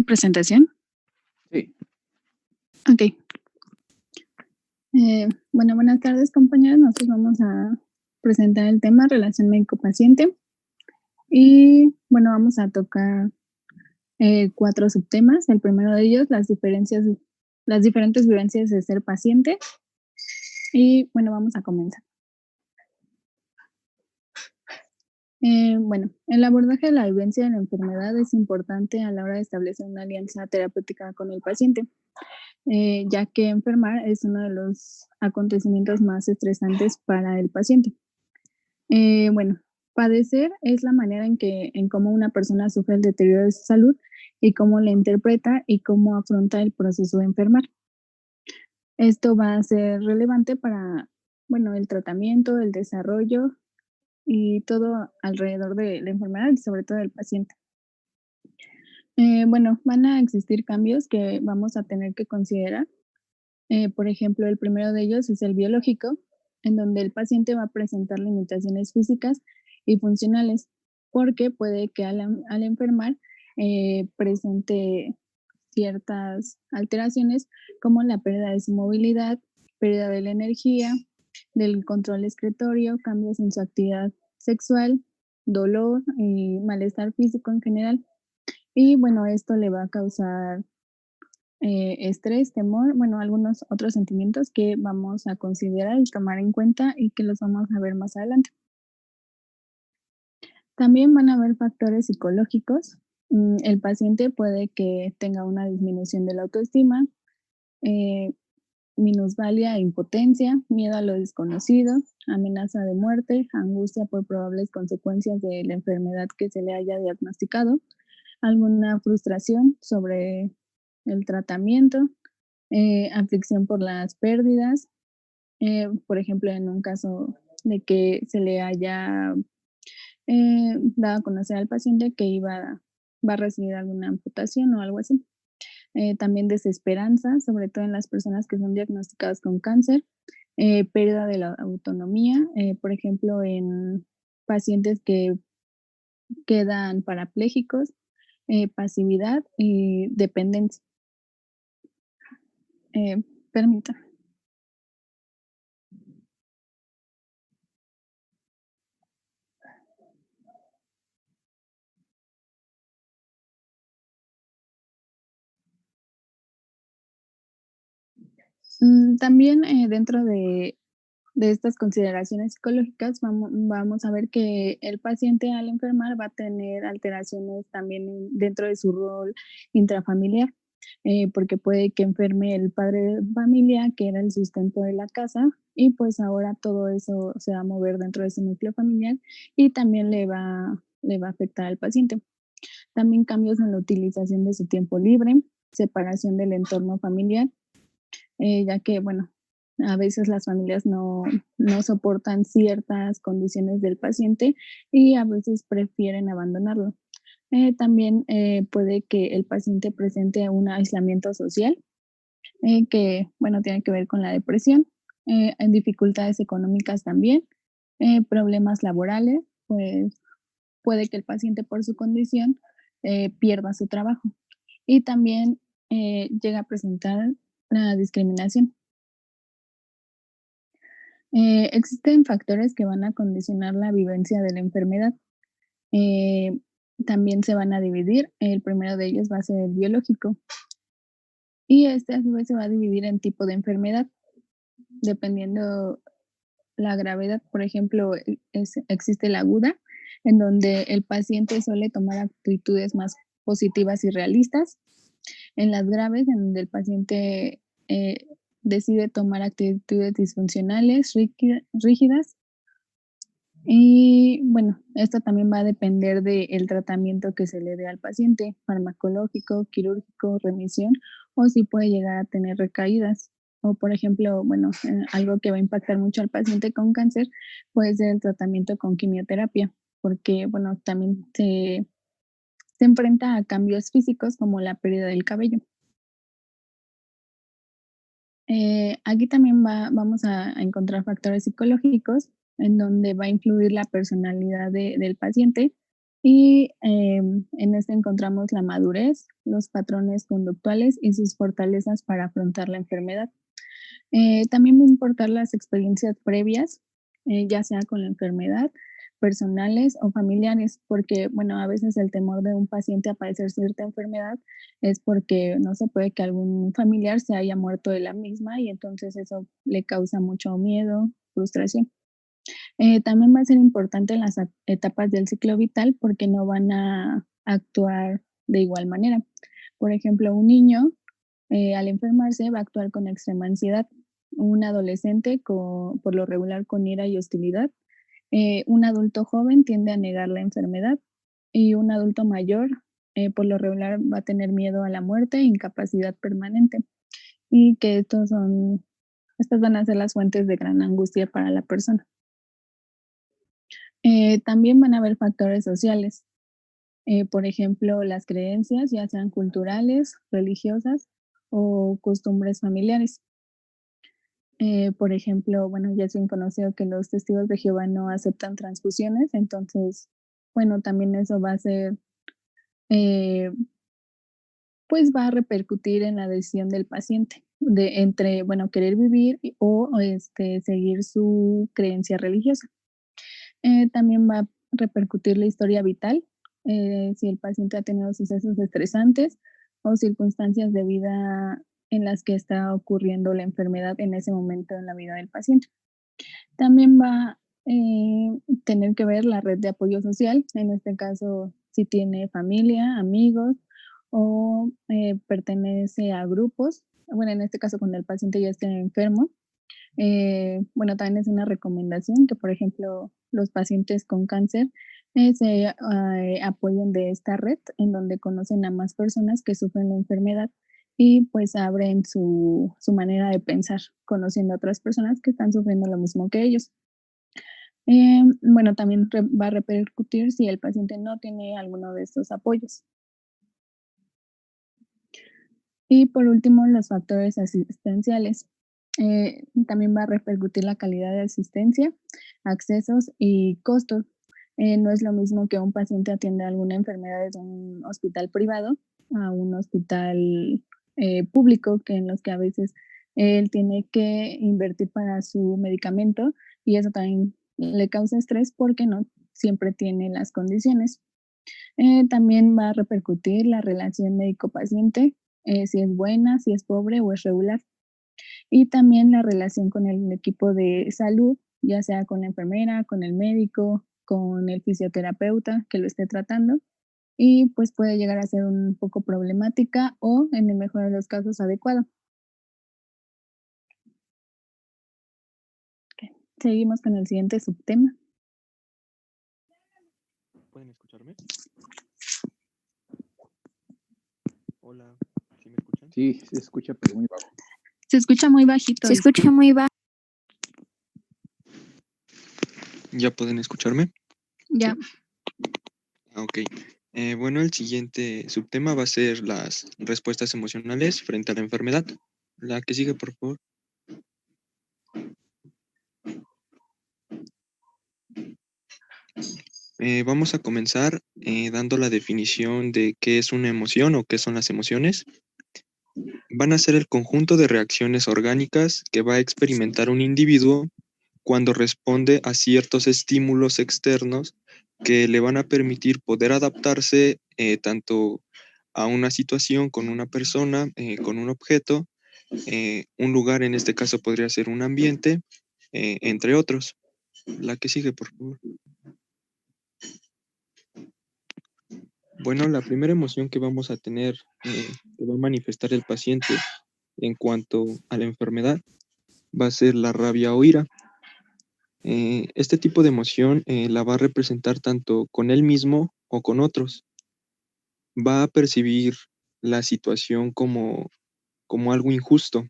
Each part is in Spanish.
presentación? Sí, Ok. Bueno, buenas tardes, compañeros. Nosotros vamos a presentar el tema relación médico-paciente y, bueno, vamos a tocar 4 subtemas. El primero de ellos, las diferentes vivencias de ser paciente y, bueno, vamos a comenzar. Bueno, el abordaje de la vivencia de la enfermedad es importante a la hora de establecer una alianza terapéutica con el paciente. Ya que enfermar es uno de los acontecimientos más estresantes para el paciente. Bueno, padecer es la manera en cómo una persona sufre el deterioro de su salud y cómo la interpreta y cómo afronta el proceso de enfermar. Esto va a ser relevante para, bueno, el tratamiento, el desarrollo y todo alrededor de la enfermedad y sobre todo del paciente. Bueno, van a existir cambios que vamos a tener que considerar. Por ejemplo, el primero de ellos es el biológico, en donde el paciente va a presentar limitaciones físicas y funcionales, porque puede que al enfermar presente ciertas alteraciones como la pérdida de su movilidad, pérdida de la energía, del control excretorio, cambios en su actividad sexual, dolor y malestar físico en general. Y bueno, esto le va a causar estrés, temor, bueno, algunos otros sentimientos que vamos a considerar y tomar en cuenta y que los vamos a ver más adelante. También van a haber factores psicológicos. El paciente puede que tenga una disminución de la autoestima, eh, minusvalía e impotencia, miedo a lo desconocido, amenaza de muerte, angustia por probables consecuencias de la enfermedad que se le haya diagnosticado, alguna frustración sobre el tratamiento, aflicción por las pérdidas, por ejemplo, en un caso de que se le haya dado a conocer al paciente que va a recibir alguna amputación o algo así. También desesperanza, sobre todo en las personas que son diagnosticadas con cáncer, pérdida de la autonomía, por ejemplo, en pacientes que quedan parapléjicos, pasividad y dependencia. Permítame. También, dentro de estas consideraciones psicológicas, vamos a ver que el paciente al enfermar va a tener alteraciones también dentro de su rol intrafamiliar, porque puede que enferme el padre de familia, que era el sustento de la casa, y pues ahora todo eso se va a mover dentro de su núcleo familiar y también le va a afectar al paciente. También cambios en la utilización de su tiempo libre, separación del entorno familiar, ya que, bueno, a veces las familias no soportan ciertas condiciones del paciente y a veces prefieren abandonarlo. También puede que el paciente presente un aislamiento social, que, bueno, tiene que ver con la depresión, en dificultades económicas también, problemas laborales, pues puede que el paciente por su condición pierda su trabajo y también llega a presentar la discriminación. Existen factores que van a condicionar la vivencia de la enfermedad. Eh, También se van a dividir. El primero de ellos va a ser el biológico y este a su vez se va a dividir en tipo de enfermedad, dependiendo la gravedad. Por ejemplo, existe la aguda, en donde el paciente suele tomar actitudes más positivas y realistas. En las graves, en donde el paciente decide tomar actitudes disfuncionales, rígidas. Y bueno, esto también va a depender del tratamiento que se le dé al paciente, farmacológico, quirúrgico, remisión, o si puede llegar a tener recaídas. O por ejemplo, bueno, algo que va a impactar mucho al paciente con cáncer puede ser el tratamiento con quimioterapia, porque bueno, también se enfrenta a cambios físicos como la pérdida del cabello. Aquí también vamos a encontrar factores psicológicos en donde va a influir la personalidad del paciente. Y en este encontramos la madurez, los patrones conductuales y sus fortalezas para afrontar la enfermedad. También va a importar las experiencias previas, ya sea con la enfermedad, personales o familiares, porque, bueno, a veces el temor de un paciente a padecer cierta enfermedad es porque, no se puede que algún familiar se haya muerto de la misma y entonces eso le causa mucho miedo, frustración. También va a ser importante en las etapas del ciclo vital porque no van a actuar de igual manera. Por ejemplo, un niño al enfermarse va a actuar con extrema ansiedad, un adolescente por lo regular con ira y hostilidad, un adulto joven tiende a negar la enfermedad y un adulto mayor por lo regular va a tener miedo a la muerte e incapacidad permanente y que estas van a ser las fuentes de gran angustia para la persona. También van a haber factores sociales, por ejemplo, las creencias, ya sean culturales, religiosas o costumbres familiares. Por ejemplo, bueno, ya es bien conocido que los testigos de Jehová no aceptan transfusiones, entonces, bueno, también eso va a ser, eh, pues va a repercutir en la decisión del paciente de entre, bueno, querer vivir o seguir su creencia religiosa. También va a repercutir la historia vital, si el paciente ha tenido sucesos estresantes o circunstancias de vida en las que está ocurriendo la enfermedad en ese momento en la vida del paciente. También va a tener que ver la red de apoyo social, en este caso, si tiene familia, amigos o pertenece a grupos. Bueno, en este caso, cuando el paciente ya esté enfermo, bueno, también es una recomendación que, por ejemplo, los pacientes con cáncer se apoyen de esta red en donde conocen a más personas que sufren la enfermedad y pues abren su manera de pensar, conociendo a otras personas que están sufriendo lo mismo que ellos. Bueno, también va a repercutir si el paciente no tiene alguno de estos apoyos. Y por último, los factores asistenciales. También va a repercutir la calidad de asistencia, accesos y costos. No es lo mismo que un paciente atienda alguna enfermedad en un hospital privado a un hospital público, que en los que a veces él tiene que invertir para su medicamento y eso también le causa estrés porque no siempre tiene las condiciones. También va a repercutir la relación médico-paciente, si es buena, si es pobre o es regular. Y también la relación con el equipo de salud, ya sea con la enfermera, con el médico, con el fisioterapeuta que lo esté tratando. Y pues puede llegar a ser un poco problemática o, en el mejor de los casos, adecuado. Ok. Seguimos con el siguiente subtema. ¿Pueden escucharme? Hola, ¿sí me escuchan? Sí, se escucha, pero muy bajo. Se escucha muy bajito. Se escucha muy bajo. ¿Ya pueden escucharme? Ya. Ok. Bueno, el siguiente subtema va a ser las respuestas emocionales frente a la enfermedad. La que sigue, por favor. Vamos a comenzar dando la definición de qué es una emoción o qué son las emociones. Van a ser el conjunto de reacciones orgánicas que va a experimentar un individuo cuando responde a ciertos estímulos externos que le van a permitir poder adaptarse tanto a una situación con una persona, con un objeto, un lugar, en este caso podría ser un ambiente, entre otros. La que sigue, por favor. Bueno, la primera emoción que vamos a tener, que va a manifestar el paciente en cuanto a la enfermedad, va a ser la rabia o ira. Este tipo de emoción la va a representar tanto con él mismo o con otros. Va a percibir la situación como algo injusto.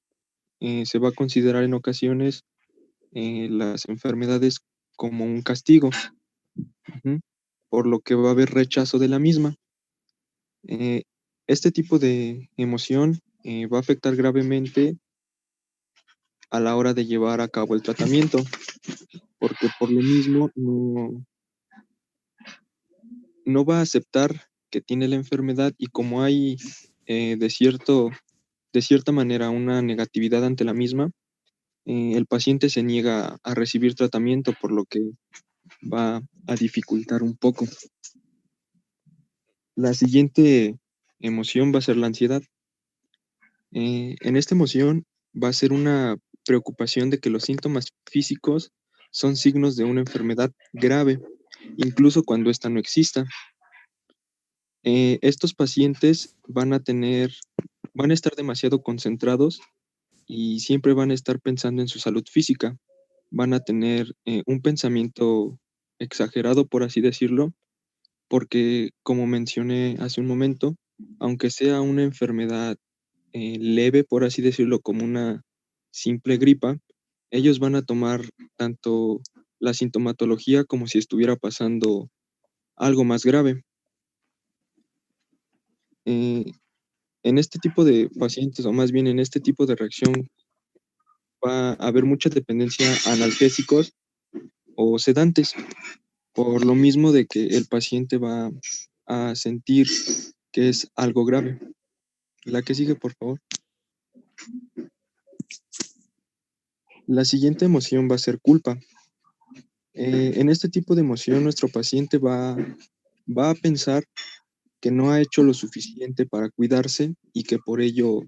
Se va a considerar en ocasiones las enfermedades como un castigo, ujú, por lo que va a haber rechazo de la misma. Eh, este tipo de emoción va a afectar gravemente a la hora de llevar a cabo el tratamiento, porque por lo mismo no va a aceptar que tiene la enfermedad y como hay de cierta manera una negatividad ante la misma, el paciente se niega a recibir tratamiento, por lo que va a dificultar un poco. La siguiente emoción va a ser la ansiedad. En esta emoción va a ser una preocupación de que los síntomas físicos son signos de una enfermedad grave, incluso cuando ésta no exista. Estos pacientes van a estar demasiado concentrados y siempre van a estar pensando en su salud física. Van a tener un pensamiento exagerado, por así decirlo, porque, como mencioné hace un momento, aunque sea una enfermedad leve, por así decirlo, como una simple gripa, ellos van a tomar tanto la sintomatología como si estuviera pasando algo más grave. Eh, en este tipo de pacientes, o más bien en este tipo de reacción, va a haber mucha dependencia a analgésicos o sedantes, por lo mismo de que el paciente va a sentir que es algo grave. La que sigue, por favor. La siguiente emoción va a ser culpa. En este tipo de emoción, nuestro paciente va a pensar que no ha hecho lo suficiente para cuidarse y que por ello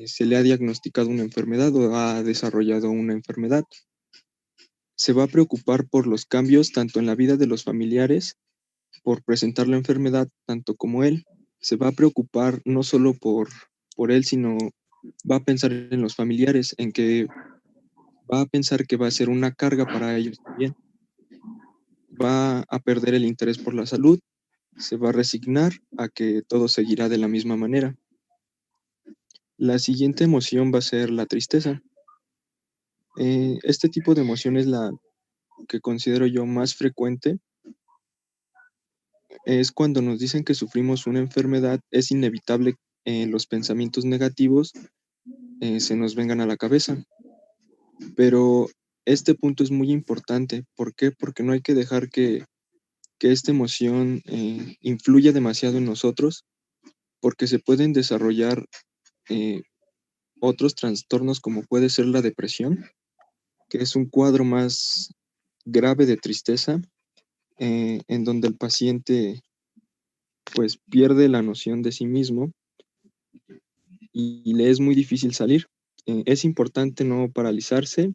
se le ha diagnosticado una enfermedad o ha desarrollado una enfermedad. Se va a preocupar por los cambios tanto en la vida de los familiares, por presentar la enfermedad, tanto como él. Se va a preocupar no solo por él, sino va a pensar en los familiares, en que va a pensar que va a ser una carga para ellos también. Va a perder el interés por la salud, se va a resignar a que todo seguirá de la misma manera. La siguiente emoción va a ser la tristeza. Este tipo de emoción es la que considero yo más frecuente. Es cuando nos dicen que sufrimos una enfermedad, es inevitable los pensamientos negativos se nos vengan a la cabeza. Pero este punto es muy importante. ¿Por qué? Porque no hay que dejar que esta emoción influya demasiado en nosotros, porque se pueden desarrollar eh, otros trastornos como puede ser la depresión, que es un cuadro más grave de tristeza, en donde el paciente pues pierde la noción de sí mismo y le es muy difícil salir. Es importante no paralizarse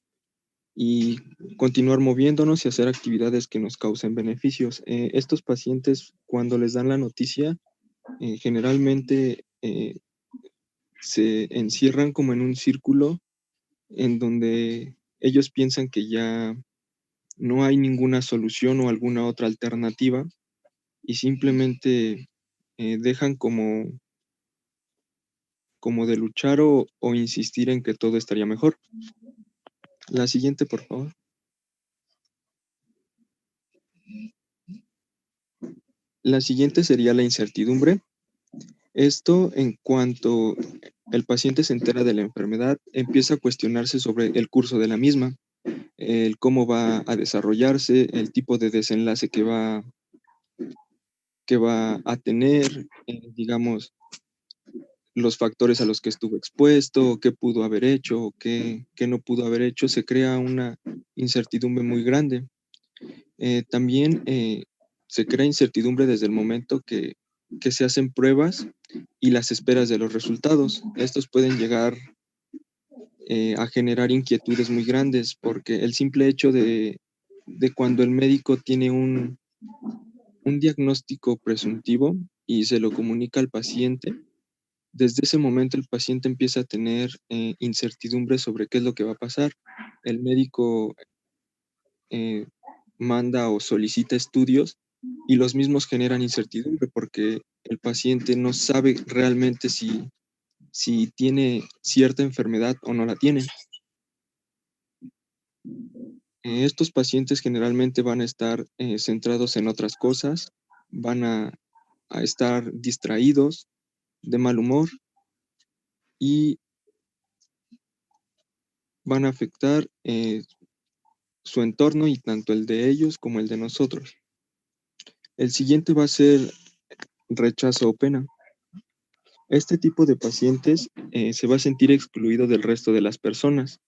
y continuar moviéndonos y hacer actividades que nos causen beneficios. Estos pacientes, cuando les dan la noticia, generalmente se encierran como en un círculo en donde ellos piensan que ya no hay ninguna solución o alguna otra alternativa y simplemente dejan como de luchar o insistir en que todo estaría mejor. La siguiente, por favor. La siguiente sería la incertidumbre. Esto en cuanto el paciente se entera de la enfermedad, empieza a cuestionarse sobre el curso de la misma, el cómo va a desarrollarse, el tipo de desenlace que va a tener, digamos, los factores a los que estuvo expuesto, qué pudo haber hecho, o qué no pudo haber hecho, se crea una incertidumbre muy grande. También se crea incertidumbre desde el momento que se hacen pruebas y las esperas de los resultados. Estos pueden llegar a generar inquietudes muy grandes porque el simple hecho de cuando el médico tiene un diagnóstico presuntivo y se lo comunica al paciente, desde ese momento el paciente empieza a tener incertidumbre sobre qué es lo que va a pasar. El médico eh, manda o solicita estudios y los mismos generan incertidumbre porque el paciente no sabe realmente si tiene cierta enfermedad o no la tiene. Estos pacientes generalmente van a estar centrados en otras cosas, van a estar distraídos, de mal humor y van a afectar su entorno y tanto el de ellos como el de nosotros. El siguiente va a ser rechazo o pena. Este tipo de pacientes se va a sentir excluido del resto de las personas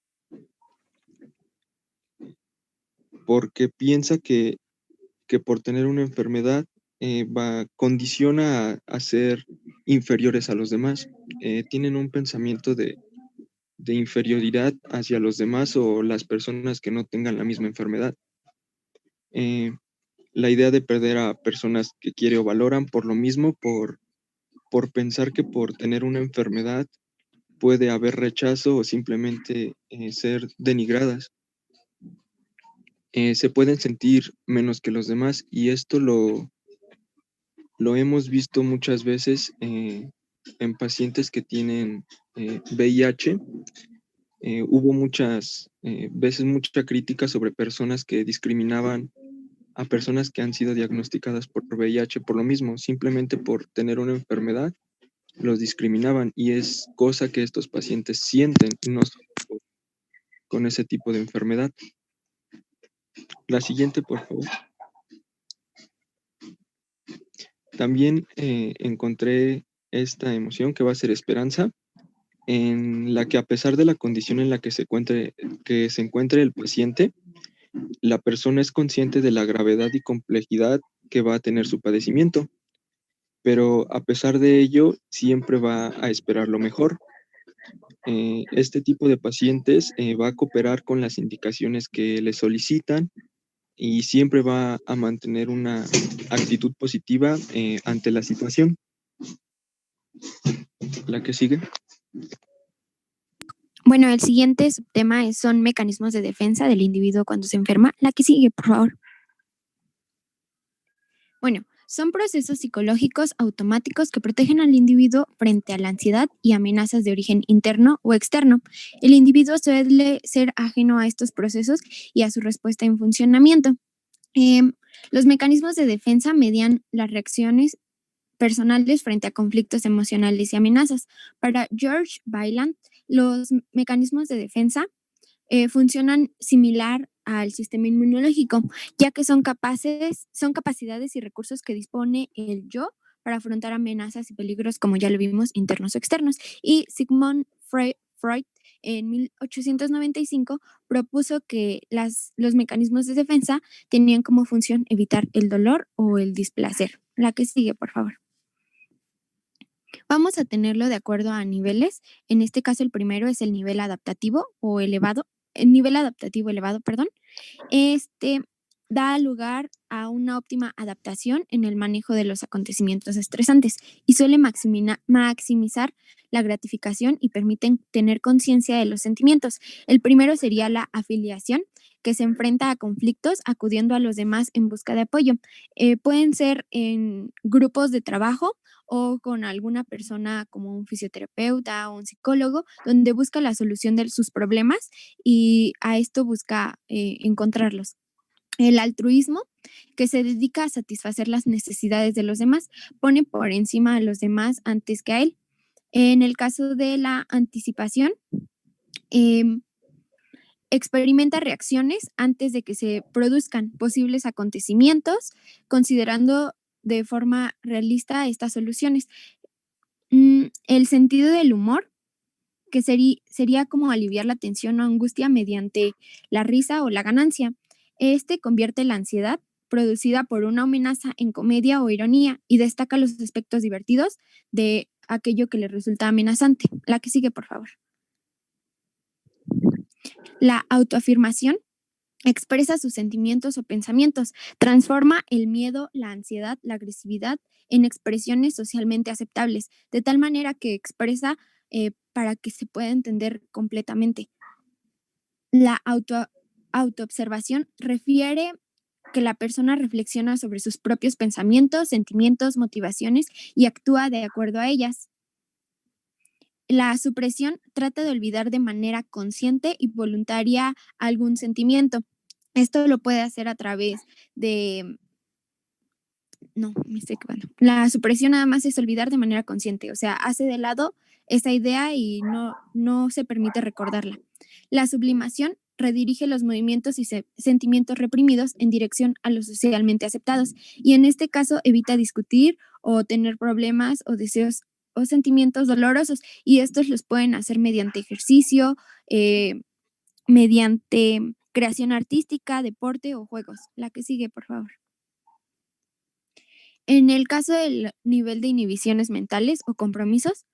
porque piensa que por tener una enfermedad condiciona a ser inferiores a los demás. Tienen un pensamiento de inferioridad hacia los demás o las personas que no tengan la misma enfermedad. La idea de perder a personas que quiere o valoran por lo mismo, por pensar que por tener una enfermedad puede haber rechazo o simplemente ser denigradas. Se pueden sentir menos que los demás y esto lo hemos visto muchas veces en pacientes que tienen VIH. Hubo muchas veces mucha crítica sobre personas que discriminaban a personas que han sido diagnosticadas por VIH por lo mismo, simplemente por tener una enfermedad, los discriminaban y es cosa que estos pacientes sienten, no solo con ese tipo de enfermedad. La siguiente, por favor. También encontré esta emoción que va a ser esperanza, en la que a pesar de la condición en la que se encuentre el paciente, la persona es consciente de la gravedad y complejidad que va a tener su padecimiento, pero a pesar de ello, siempre va a esperar lo mejor. Este tipo de pacientes va a cooperar con las indicaciones que le solicitan y siempre va a mantener una actitud positiva ante la situación. La que sigue. Bueno, el siguiente subtema son mecanismos de defensa del individuo cuando se enferma. La que sigue, por favor. Bueno, son procesos psicológicos automáticos que protegen al individuo frente a la ansiedad y amenazas de origen interno o externo. El individuo suele ser ajeno a estos procesos y a su respuesta en funcionamiento. Los mecanismos de defensa median las reacciones personales frente a conflictos emocionales y amenazas. Para George Byland, los mecanismos de defensa funcionan similar al sistema inmunológico, ya que son capacidades y recursos que dispone el yo para afrontar amenazas y peligros, como ya lo vimos, internos o externos. Y Sigmund Freud en 1895 propuso que los mecanismos de defensa tenían como función evitar el dolor o el displacer. La que sigue, por favor. Vamos a tenerlo de acuerdo a niveles. En este caso, el primero es el nivel adaptativo o elevado, el nivel adaptativo elevado, perdón. Este da lugar a una óptima adaptación en el manejo de los acontecimientos estresantes y suele maximizar la gratificación y permiten tener conciencia de los sentimientos. El primero sería la afiliación, que se enfrenta a conflictos acudiendo a los demás en busca de apoyo. Pueden ser en grupos de trabajo o con alguna persona como un fisioterapeuta o un psicólogo, donde busca la solución de sus problemas y a esto busca encontrarlos. El altruismo, que se dedica a satisfacer las necesidades de los demás, pone por encima a los demás antes que a él. En el caso de la anticipación, experimenta reacciones antes de que se produzcan posibles acontecimientos, considerando de forma realista estas soluciones. El sentido del humor, que sería como aliviar la tensión o angustia mediante la risa o la ganancia. Este convierte la ansiedad producida por una amenaza en comedia o ironía y destaca los aspectos divertidos de aquello que le resulta amenazante. La que sigue, por favor. La autoafirmación expresa sus sentimientos o pensamientos, transforma el miedo, la ansiedad, la agresividad en expresiones socialmente aceptables, de tal manera que expresa para que se pueda entender completamente. La autoobservación refiere que la persona reflexiona sobre sus propios pensamientos, sentimientos, motivaciones y actúa de acuerdo a ellas. La supresión trata de olvidar de manera consciente y voluntaria algún sentimiento. Esto lo puede hacer a través de... No, me estoy equivocando. La supresión nada más es olvidar de manera consciente, o sea, hace de lado esa idea y no se permite recordarla. La sublimación redirige los movimientos y sentimientos reprimidos en dirección a los socialmente aceptados. Y en este caso evita discutir o tener problemas o deseos o sentimientos dolorosos. Y estos los pueden hacer mediante ejercicio, mediante creación artística, deporte o juegos. La que sigue, por favor. En el caso del nivel de inhibiciones mentales o compromisos,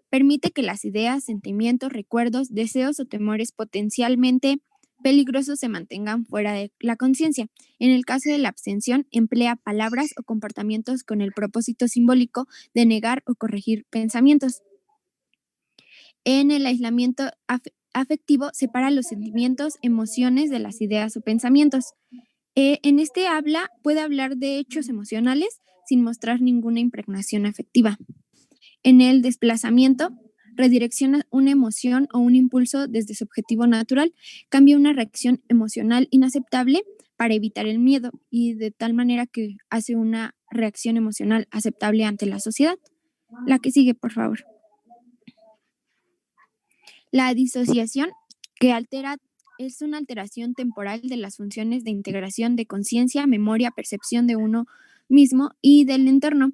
permite que las ideas, sentimientos, recuerdos, deseos o temores potencialmente peligrosos se mantengan fuera de la conciencia. En el caso de la abstención, emplea palabras o comportamientos con el propósito simbólico de negar o corregir pensamientos. En el aislamiento afectivo, separa los sentimientos, emociones de las ideas o pensamientos. En este puede hablar de hechos emocionales sin mostrar ninguna impregnación afectiva. En el desplazamiento, redirecciona una emoción o un impulso desde su objetivo natural, cambia una reacción emocional inaceptable para evitar el miedo y de tal manera que hace una reacción emocional aceptable ante la sociedad. La que sigue, por favor. La disociación, que es una alteración temporal de las funciones de integración de conciencia, memoria, percepción de uno mismo y del entorno.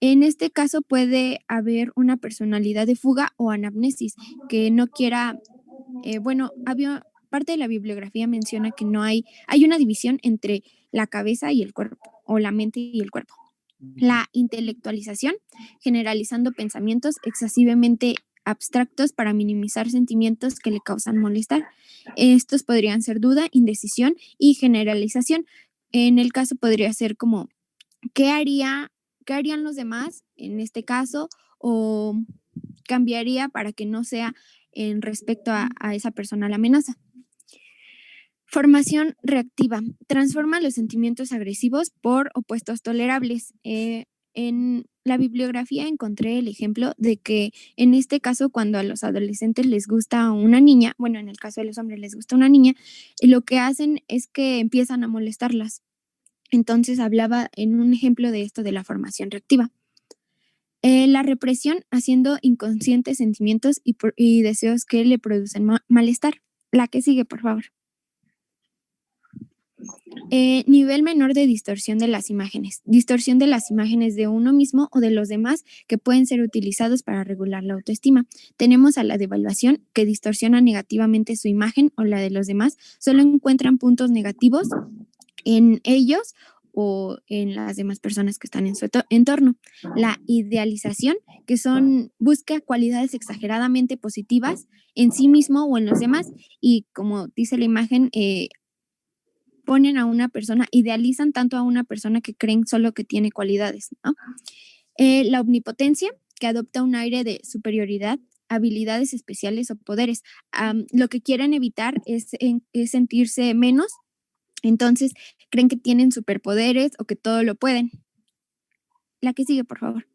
En este caso puede haber una personalidad de fuga o anamnesis que no quiera, parte de la bibliografía menciona que hay una división entre la cabeza y el cuerpo, o la mente y el cuerpo. La intelectualización, generalizando pensamientos excesivamente abstractos para minimizar sentimientos que le causan molestar. Estos podrían ser duda, indecisión y generalización. En el caso podría ser como, ¿qué harían los demás en este caso? O cambiaría para que no sea en respecto a esa persona la amenaza. Formación reactiva. Transforma los sentimientos agresivos por opuestos tolerables. En la bibliografía encontré el ejemplo de que en este caso, cuando a los adolescentes les gusta una niña, bueno, en el caso de los hombres les gusta una niña, lo que hacen es que empiezan a molestarlas. Entonces hablaba en un ejemplo de esto de la formación reactiva. La represión, haciendo inconscientes sentimientos y deseos que le producen malestar. La que sigue, por favor. Nivel menor de distorsión de las imágenes. Distorsión de las imágenes de uno mismo o de los demás que pueden ser utilizados para regular la autoestima. Tenemos a la devaluación, que distorsiona negativamente su imagen o la de los demás. Solo encuentran puntos negativos en ellos o en las demás personas que están en su entorno. La idealización, que busca cualidades exageradamente positivas en sí mismo o en los demás, y como dice la imagen, ponen a una persona, idealizan tanto a una persona que creen solo que tiene cualidades, ¿no? La omnipotencia, que adopta un aire de superioridad, habilidades especiales o poderes. Lo que quieren evitar es sentirse menos, entonces creen que tienen superpoderes o que todo lo pueden. La que sigue, por favor.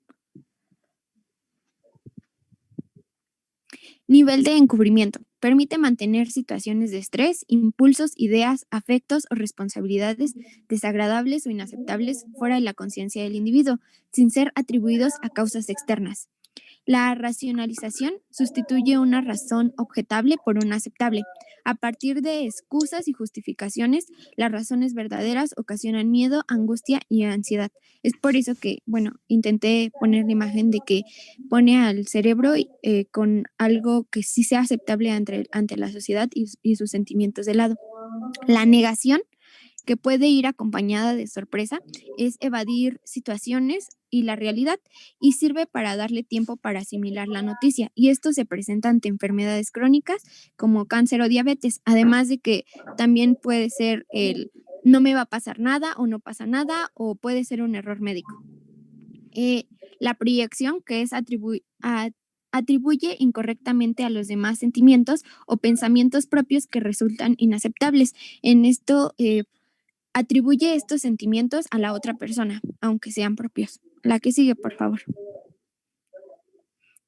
Nivel de encubrimiento. Permite mantener situaciones de estrés, impulsos, ideas, afectos o responsabilidades desagradables o inaceptables fuera de la conciencia del individuo, sin ser atribuidos a causas externas. La racionalización sustituye una razón objetable por una aceptable. A partir de excusas y justificaciones, las razones verdaderas ocasionan miedo, angustia y ansiedad. Es por eso que, intenté poner la imagen de que pone al cerebro con algo que sí sea aceptable ante la sociedad y sus sentimientos de lado. La negación, que puede ir acompañada de sorpresa, es evadir situaciones y la realidad, y sirve para darle tiempo para asimilar la noticia, y esto se presenta ante enfermedades crónicas como cáncer o diabetes, además de que también puede ser el no me va a pasar nada o no pasa nada, o puede ser un error médico. La proyección, que es atribuye incorrectamente a los demás sentimientos o pensamientos propios que resultan inaceptables. En esto, atribuye estos sentimientos a la otra persona, aunque sean propios. La que sigue, por favor.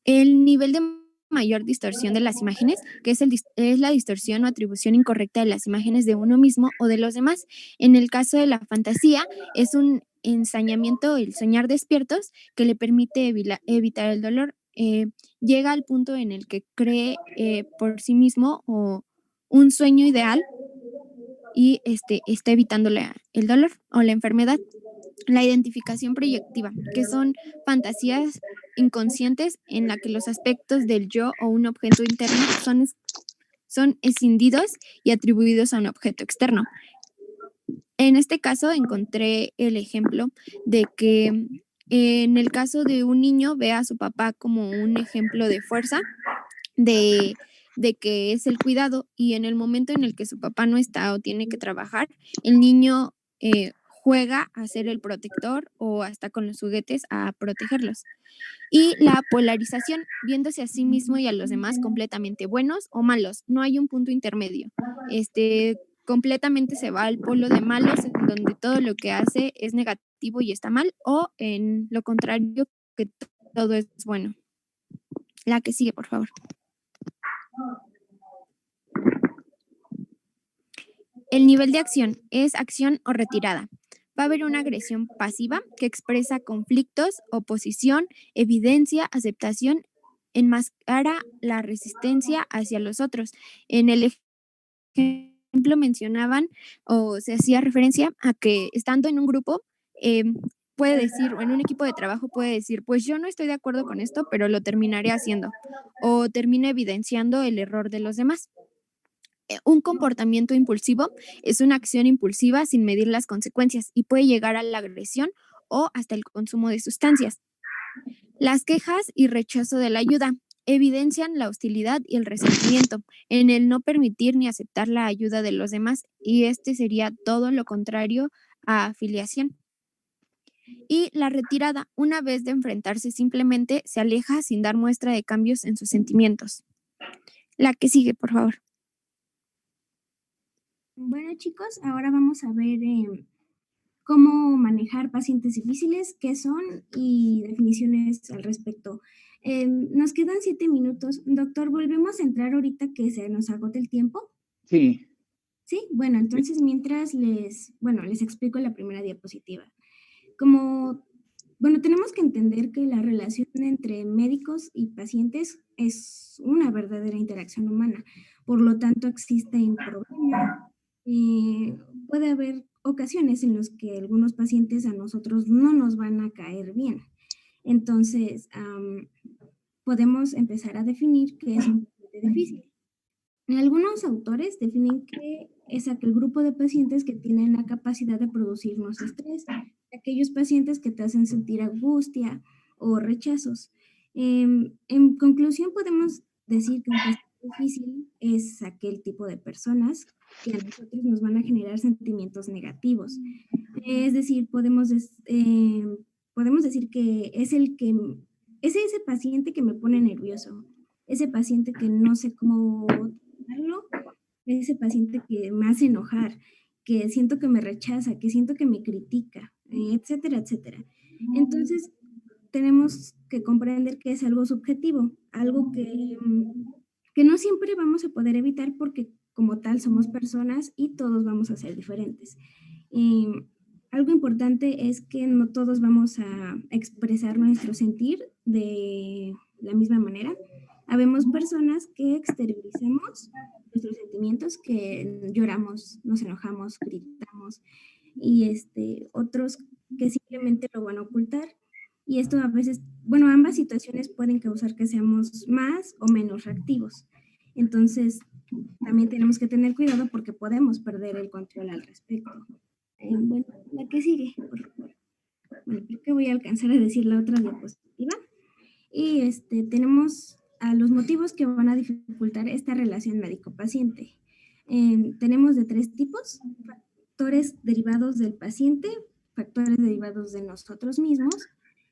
El nivel de mayor distorsión de las imágenes, que es la distorsión o atribución incorrecta de las imágenes de uno mismo o de los demás. En el caso de la fantasía, es un ensañamiento, el soñar despiertos, que le permite evitar el dolor. Llega al punto en el que cree por sí mismo o un sueño ideal y está evitando el dolor o la enfermedad. La identificación proyectiva, que son fantasías inconscientes en la que los aspectos del yo o un objeto interno son escindidos y atribuidos a un objeto externo. En este caso encontré el ejemplo de que en el caso de un niño ve a su papá como un ejemplo de fuerza, de, de que es el cuidado, y en el momento en el que su papá no está o tiene que trabajar, el niño juega a ser el protector o hasta con los juguetes a protegerlos. Y la polarización, viéndose a sí mismo y a los demás completamente buenos o malos. No hay un punto intermedio. Completamente se va al polo de malos, en donde todo lo que hace es negativo y está mal, o en lo contrario, que todo es bueno. La que sigue, por favor. El nivel de acción es acción o retirada. Va a haber una agresión pasiva que expresa conflictos, oposición, evidencia, aceptación, enmascara la resistencia hacia los otros. En el ejemplo mencionaban o se hacía referencia a que estando en un grupo, puede decir, o en un equipo de trabajo puede decir, pues yo no estoy de acuerdo con esto, pero lo terminaré haciendo, o termina evidenciando el error de los demás. Un comportamiento impulsivo es una acción impulsiva sin medir las consecuencias y puede llegar a la agresión o hasta el consumo de sustancias. Las quejas y rechazo de la ayuda evidencian la hostilidad y el resentimiento en el no permitir ni aceptar la ayuda de los demás, y este sería todo lo contrario a afiliación. Y la retirada, una vez de enfrentarse, simplemente se aleja sin dar muestra de cambios en sus sentimientos. La que sigue, por favor. Bueno, chicos, ahora vamos a ver cómo manejar pacientes difíciles, qué son y definiciones al respecto. Nos quedan 7 minutos. Doctor, ¿volvemos a entrar ahorita que se nos agote el tiempo? Sí. Sí, bueno, entonces mientras les explico la primera diapositiva. Tenemos que entender que la relación entre médicos y pacientes es una verdadera interacción humana. Por lo tanto, existen problemas. Puede haber ocasiones en las que algunos pacientes a nosotros no nos van a caer bien. Entonces, podemos empezar a definir qué es un paciente difícil. Algunos autores definen que es aquel grupo de pacientes que tienen la capacidad de producirnos estrés, aquellos pacientes que te hacen sentir angustia o rechazos. En conclusión, podemos decir que un paciente difícil es aquel tipo de personas que a nosotros nos van a generar sentimientos negativos. Es decir, podemos decir que es ese paciente que me pone nervioso, ese paciente que no sé cómo tratarlo, ese paciente que me hace enojar, que siento que me rechaza, que siento que me critica, etcétera, etcétera. Entonces, tenemos que comprender que es algo subjetivo, algo que no siempre vamos a poder evitar porque como tal somos personas y todos vamos a ser diferentes. Algo importante es que no todos vamos a expresar nuestro sentir de la misma manera. Habemos personas que exteriorizamos nuestros sentimientos, que lloramos, nos enojamos, gritamos, y otros que simplemente lo van a ocultar. Y esto a veces, ambas situaciones pueden causar que seamos más o menos reactivos. Entonces, también tenemos que tener cuidado porque podemos perder el control al respecto. La que sigue, por favor. Bueno, creo que voy a alcanzar a decir la otra diapositiva. Y tenemos a los motivos que van a dificultar esta relación médico-paciente. Tenemos de 3 tipos: factores derivados del paciente, factores derivados de nosotros mismos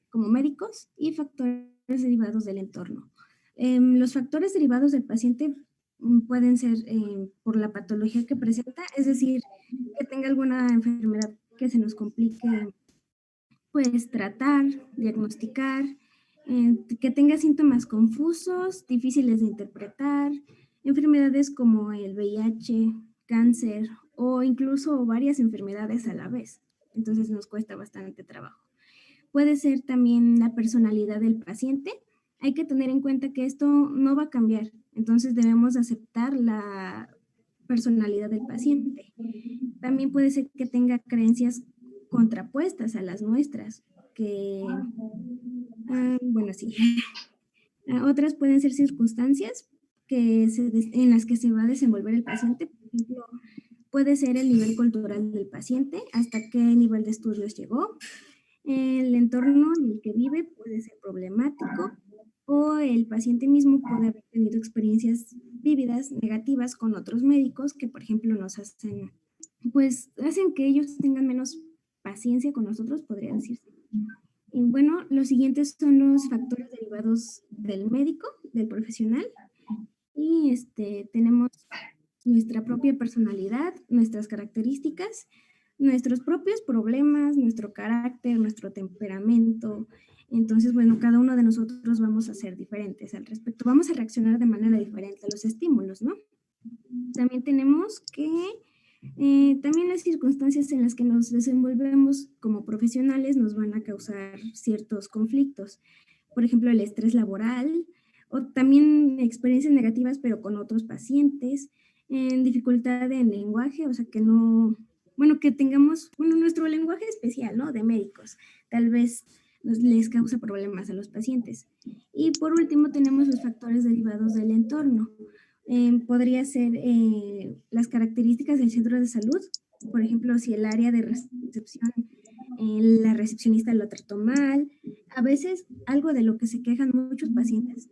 como médicos y factores derivados del entorno. Los factores derivados del paciente pueden ser por la patología que presenta, es decir, que tenga alguna enfermedad que se nos complique, pues tratar, diagnosticar, que tenga síntomas confusos, difíciles de interpretar, enfermedades como el VIH, cáncer o incluso varias enfermedades a la vez. Entonces nos cuesta bastante trabajo. Puede ser también la personalidad del paciente. Hay que tener en cuenta que esto no va a cambiar, entonces debemos aceptar personalidad del paciente. También puede ser que tenga creencias contrapuestas a las nuestras, bueno, sí. Otras pueden ser circunstancias en las que se va a desenvolver el paciente. Por ejemplo, puede ser el nivel cultural del paciente, hasta qué nivel de estudios llegó, el entorno en el que vive puede ser problemático, o el paciente mismo puede haber tenido experiencias vívidas, negativas con otros médicos que, por ejemplo, hacen que ellos tengan menos paciencia con nosotros, podría decirse. Y bueno, los siguientes son los factores derivados del médico, del profesional. Y tenemos nuestra propia personalidad, nuestras características, nuestros propios problemas, nuestro carácter, nuestro temperamento. Entonces, bueno, cada uno de nosotros vamos a ser diferentes al respecto. Vamos a reaccionar de manera diferente a los estímulos, ¿no? También tenemos que también las circunstancias en las que nos desenvolvemos como profesionales nos van a causar ciertos conflictos. Por ejemplo, el estrés laboral o también experiencias negativas, pero con otros pacientes, dificultad en lenguaje, o sea, que tengamos, nuestro lenguaje especial, ¿no? De médicos, tal vez les causa problemas a los pacientes. Y por último, tenemos los factores derivados del entorno. Podría ser las características del centro de salud, por ejemplo, si el área de recepción, la recepcionista lo trató mal. A veces algo de lo que se quejan muchos pacientes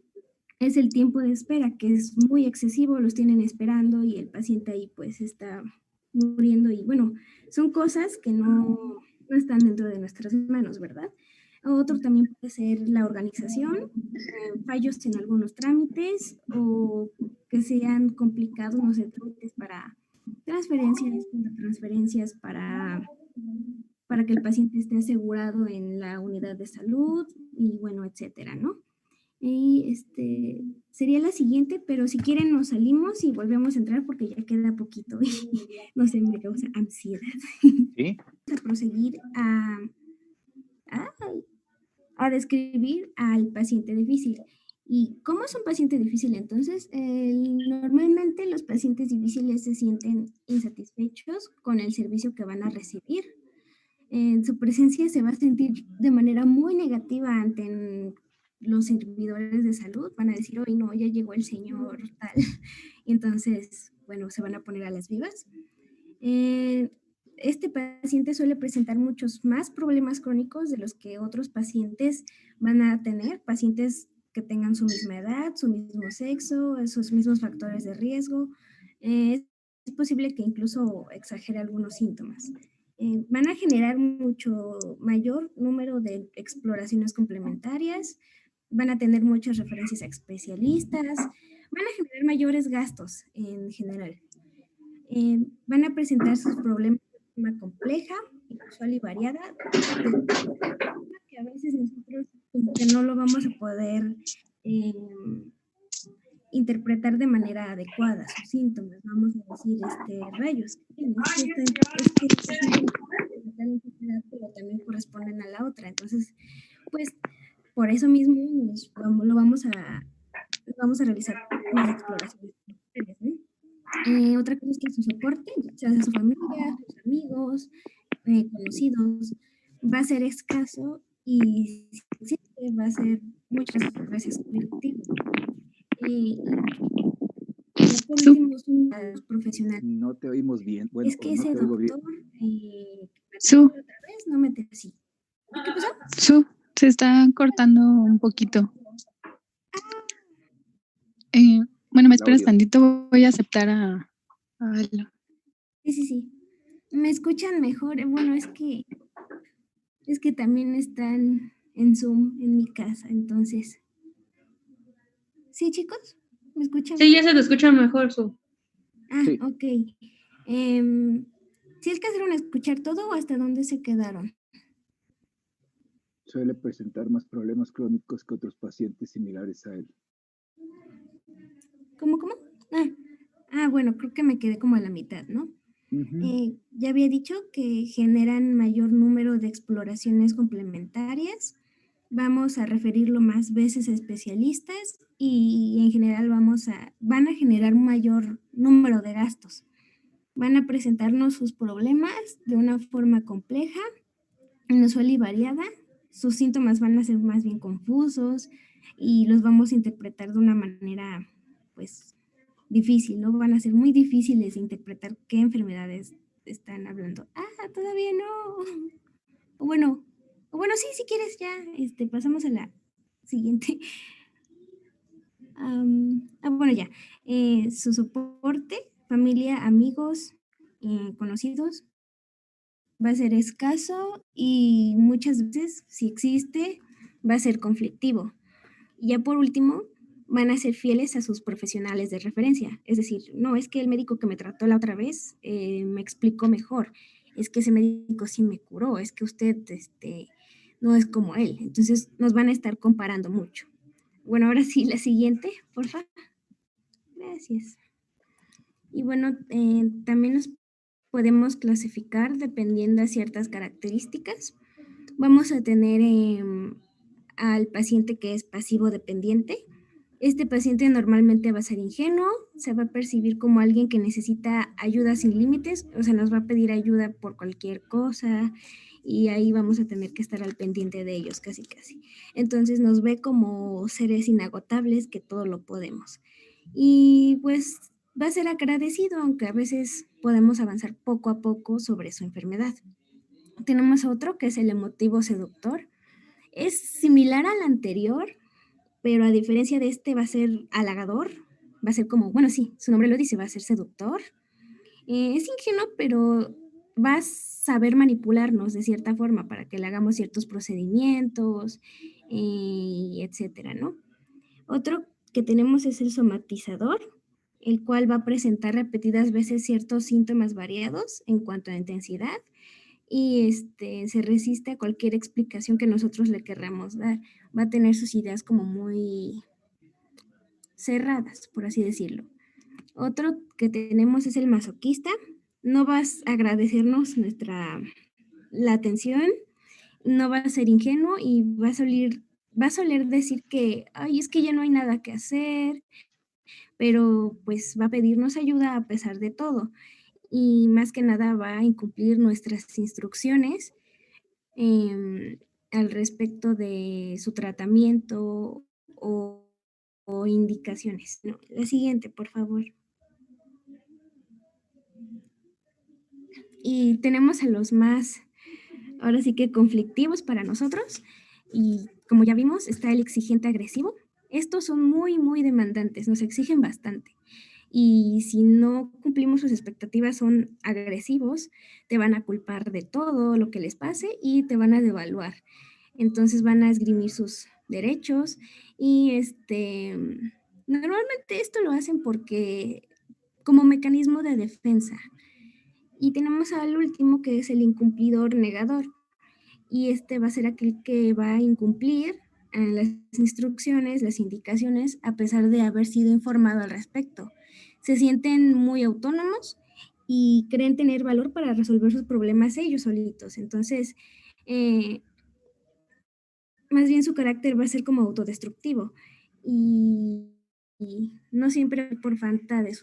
es el tiempo de espera, que es muy excesivo, los tienen esperando y el paciente ahí pues está muriendo y bueno, son cosas que no están dentro de nuestras manos, ¿verdad? Otro también puede ser la organización, fallos en algunos trámites o que sean complicados, no sé, trámites para transferencias para que el paciente esté asegurado en la unidad de salud y bueno, etcétera, ¿no? Y sería la siguiente, pero si quieren nos salimos y volvemos a entrar porque ya queda poquito y no sé, me causa ansiedad. ¿Sí? Vamos a proseguir a describir al paciente difícil. ¿Y cómo es un paciente difícil? Entonces, normalmente los pacientes difíciles se sienten insatisfechos con el servicio que van a recibir. Su presencia se va a sentir de manera muy negativa ante los servidores de salud. Van a decir, hoy no, ya llegó el señor tal. Y entonces, bueno, se van a poner a las vivas. Este paciente suele presentar muchos más problemas crónicos de los que otros pacientes van a tener, pacientes que tengan su misma edad, su mismo sexo, esos mismos factores de riesgo. Es posible que incluso exagere algunos síntomas. Van a generar mucho mayor número de exploraciones complementarias, van a tener muchas referencias a especialistas, van a generar mayores gastos en general. Van a presentar sus problemas de forma compleja, inusual y variada, que a veces nosotros como que no lo vamos a poder interpretar de manera adecuada sus síntomas. Vamos a decir, rayos, pero también corresponden a la otra. Entonces, pues, por eso mismo lo vamos a realizar más exploraciones. Otra cosa es que su soporte, ya sea su familia, sus amigos, conocidos, va a ser escaso y siempre va a ser muchas veces colectivo. Por último, son los profesionales. No te oímos bien. Bueno, Es que no ese te oigo bien. doctor, Su, otra vez, no me así. ¿Qué pasó? se está cortando un poquito. Bueno, me esperas Claudio. tantito, voy a aceptar a Alba. Sí. ¿Me escuchan mejor? Bueno, es que también están en Zoom en mi casa, entonces. ¿Sí, chicos? ¿Me escuchan? Sí, ya se te escucha mejor, Su. Sí. Ok. ¿Sí alcanzaron a escuchar todo o hasta dónde se quedaron? Suele presentar más problemas crónicos que otros pacientes similares a él. ¿Cómo? Bueno, creo que me quedé como a la mitad, ¿no? Ya había dicho que generan mayor número de exploraciones complementarias. Vamos a referirlo más veces a especialistas y en general van a generar un mayor número de gastos. van a presentarnos sus problemas de una forma compleja, inusual y variada. Sus síntomas van a ser más bien confusos y los vamos a interpretar de una manera, pues, difícil, ¿no? Van a ser muy difíciles de interpretar qué enfermedades están hablando. Todavía no. O bueno, sí, si quieres ya, pasamos a la siguiente. Bueno, ya. Su soporte, familia, amigos, conocidos, va a ser escaso y muchas veces, si existe, va a ser conflictivo. Y ya por último, van a ser fieles a sus profesionales de referencia. Es decir, no, es que el médico que me trató la otra vez me explicó mejor. Es que ese médico sí me curó. Es que usted no es como él. Entonces nos van a estar comparando mucho. Bueno, ahora sí, la siguiente, por favor. Gracias. Y bueno, también nos podemos clasificar dependiendo de ciertas características. Vamos a tener al paciente que es pasivo dependiente. Este paciente normalmente va a ser ingenuo, se va a percibir como alguien que necesita ayuda sin límites, o sea, nos va a pedir ayuda por cualquier cosa y ahí vamos a tener que estar al pendiente de ellos casi casi. Entonces nos ve como seres inagotables que todo lo podemos. Y pues va a ser agradecido, aunque a veces podemos avanzar poco a poco sobre su enfermedad. Tenemos otro que es el emotivo seductor. Es similar al anterior, pero a diferencia de este va a ser halagador, va a ser como, bueno, sí, su nombre lo dice, va a ser seductor. Es ingenuo, pero va a saber manipularnos de cierta forma para que le hagamos ciertos procedimientos, etcétera, ¿no? Otro que tenemos es el somatizador, el cual va a presentar repetidas veces ciertos síntomas variados en cuanto a intensidad y se resiste a cualquier explicación que nosotros le querramos dar. Va a tener sus ideas como muy cerradas, por así decirlo. Otro que tenemos es el masoquista. No vas a agradecernos la atención, no va a ser ingenuo y va a soler decir que, ay, es que ya no hay nada que hacer, pero pues va a pedirnos ayuda a pesar de todo. Y más que nada va a incumplir nuestras instrucciones al respecto de su tratamiento o indicaciones. No, la siguiente, por favor. Y tenemos a los más, ahora sí que conflictivos para nosotros. Y como ya vimos, está el exigente agresivo. Estos son muy, muy demandantes, nos exigen bastante. Y si no cumplimos sus expectativas, son agresivos, te van a culpar de todo lo que les pase y te van a devaluar. Entonces van a esgrimir sus derechos y normalmente esto lo hacen porque como mecanismo de defensa. Y tenemos al último que es el incumplidor negador y este va a ser aquel que va a incumplir las instrucciones, las indicaciones, a pesar de haber sido informado al respecto. Se sienten muy autónomos y creen tener valor para resolver sus problemas ellos solitos. Entonces, más bien su carácter va a ser como autodestructivo y no siempre por falta de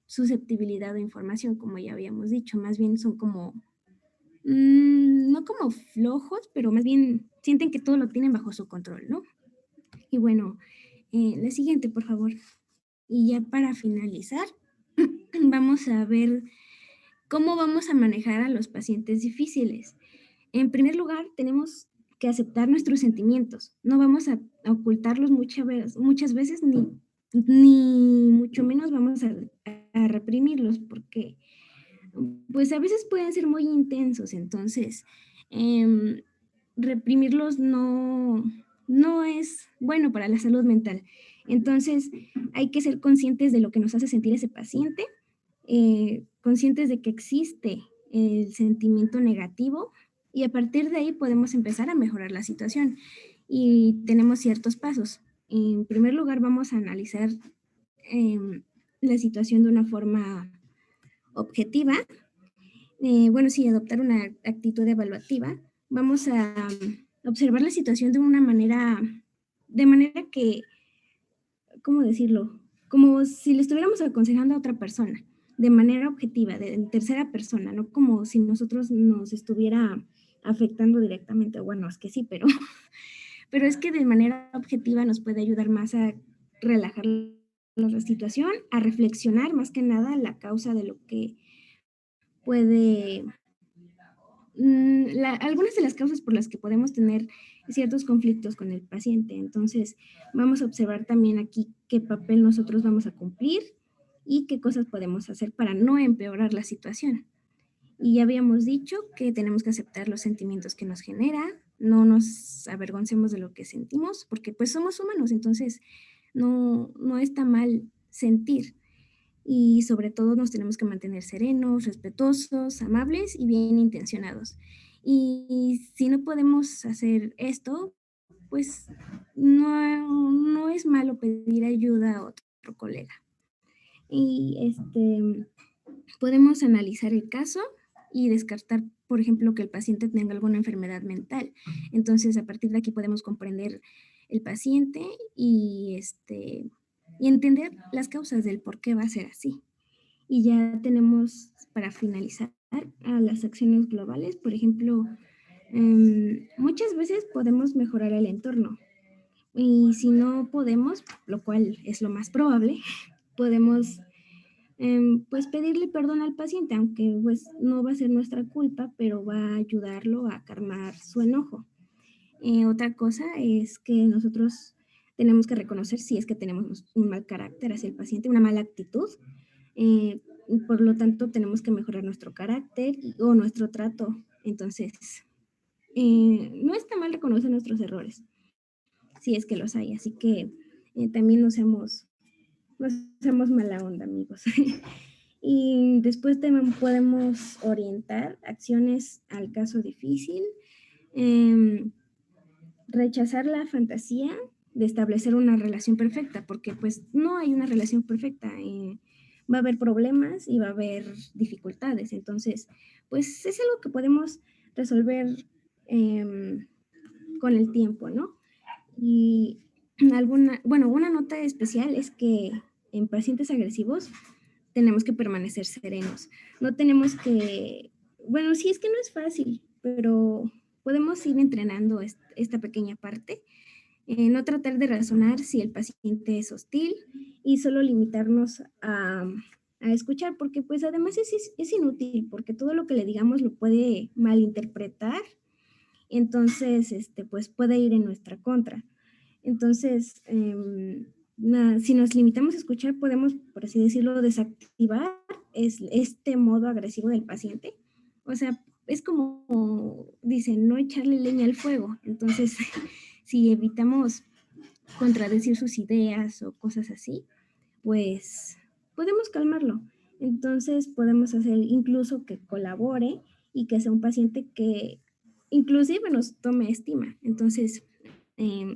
susceptibilidad o información, como ya habíamos dicho, más bien son como no como flojos, pero más bien sienten que todo lo tienen bajo su control, ¿no? Y bueno, la siguiente, por favor. Y ya para finalizar, vamos a ver cómo vamos a manejar a los pacientes difíciles. En primer lugar, tenemos que aceptar nuestros sentimientos. No vamos a ocultarlos muchas veces, ni mucho menos vamos a reprimirlos, porque pues a veces pueden ser muy intensos, entonces reprimirlos no es bueno para la salud mental. Entonces hay que ser conscientes de lo que nos hace sentir ese paciente, conscientes de que existe el sentimiento negativo y a partir de ahí podemos empezar a mejorar la situación. Y tenemos ciertos pasos. En primer lugar, vamos a analizar la situación de una forma objetiva. Bueno, sí, adoptar una actitud evaluativa. Vamos a observar la situación de manera que, ¿cómo decirlo? Como si le estuviéramos aconsejando a otra persona. de manera objetiva, en tercera persona, no como si nosotros nos estuviera afectando directamente. Bueno, es que sí, pero, pero es que de manera objetiva nos puede ayudar más a relajar la situación, a reflexionar más que nada la causa de lo que puede, algunas de las causas por las que podemos tener ciertos conflictos con el paciente. Entonces, vamos a observar también aquí qué papel nosotros vamos a cumplir y qué cosas podemos hacer para no empeorar la situación. Y ya habíamos dicho que tenemos que aceptar los sentimientos que nos genera, no nos avergoncemos de lo que sentimos, porque pues somos humanos, entonces no está mal sentir. Y sobre todo nos tenemos que mantener serenos, respetuosos, amables y bien intencionados. Y si no podemos hacer esto, pues no es malo pedir ayuda a otro colega. Y podemos analizar el caso y descartar, por ejemplo, que el paciente tenga alguna enfermedad mental. Entonces, a partir de aquí podemos comprender el paciente y entender las causas del por qué va a ser así. Y ya tenemos para finalizar a las acciones globales. Por ejemplo, muchas veces podemos mejorar el entorno. Y si no podemos, lo cual es lo más probable, podemos pues pedirle perdón al paciente, aunque pues no va a ser nuestra culpa, pero va a ayudarlo a calmar su enojo. Otra cosa es que nosotros tenemos que reconocer si es que tenemos un mal carácter hacia el paciente, una mala actitud. Eh, por lo tanto, tenemos que mejorar nuestro carácter o nuestro trato. Entonces, no está mal reconocer nuestros errores, si es que los hay. Así que también no seamos mala onda, amigos. Y después también podemos orientar acciones al caso difícil, rechazar la fantasía de establecer una relación perfecta, porque pues no hay una relación perfecta. Va a haber problemas y va a haber dificultades. Entonces, pues es algo que podemos resolver con el tiempo, ¿no? Y una nota especial es que en pacientes agresivos tenemos que permanecer serenos. No tenemos que, bueno, sí es que no es fácil, pero podemos ir entrenando esta pequeña parte. No tratar de razonar si el paciente es hostil y solo limitarnos a escuchar, porque pues además es inútil, porque todo lo que le digamos lo puede malinterpretar, entonces pues puede ir en nuestra contra. Entonces, si nos limitamos a escuchar, podemos, por así decirlo, desactivar este modo agresivo del paciente. O sea, es como dicen, no echarle leña al fuego. Entonces, si evitamos contradecir sus ideas o cosas así, pues podemos calmarlo. Entonces, podemos hacer incluso que colabore y que sea un paciente que inclusive nos tome estima. Entonces,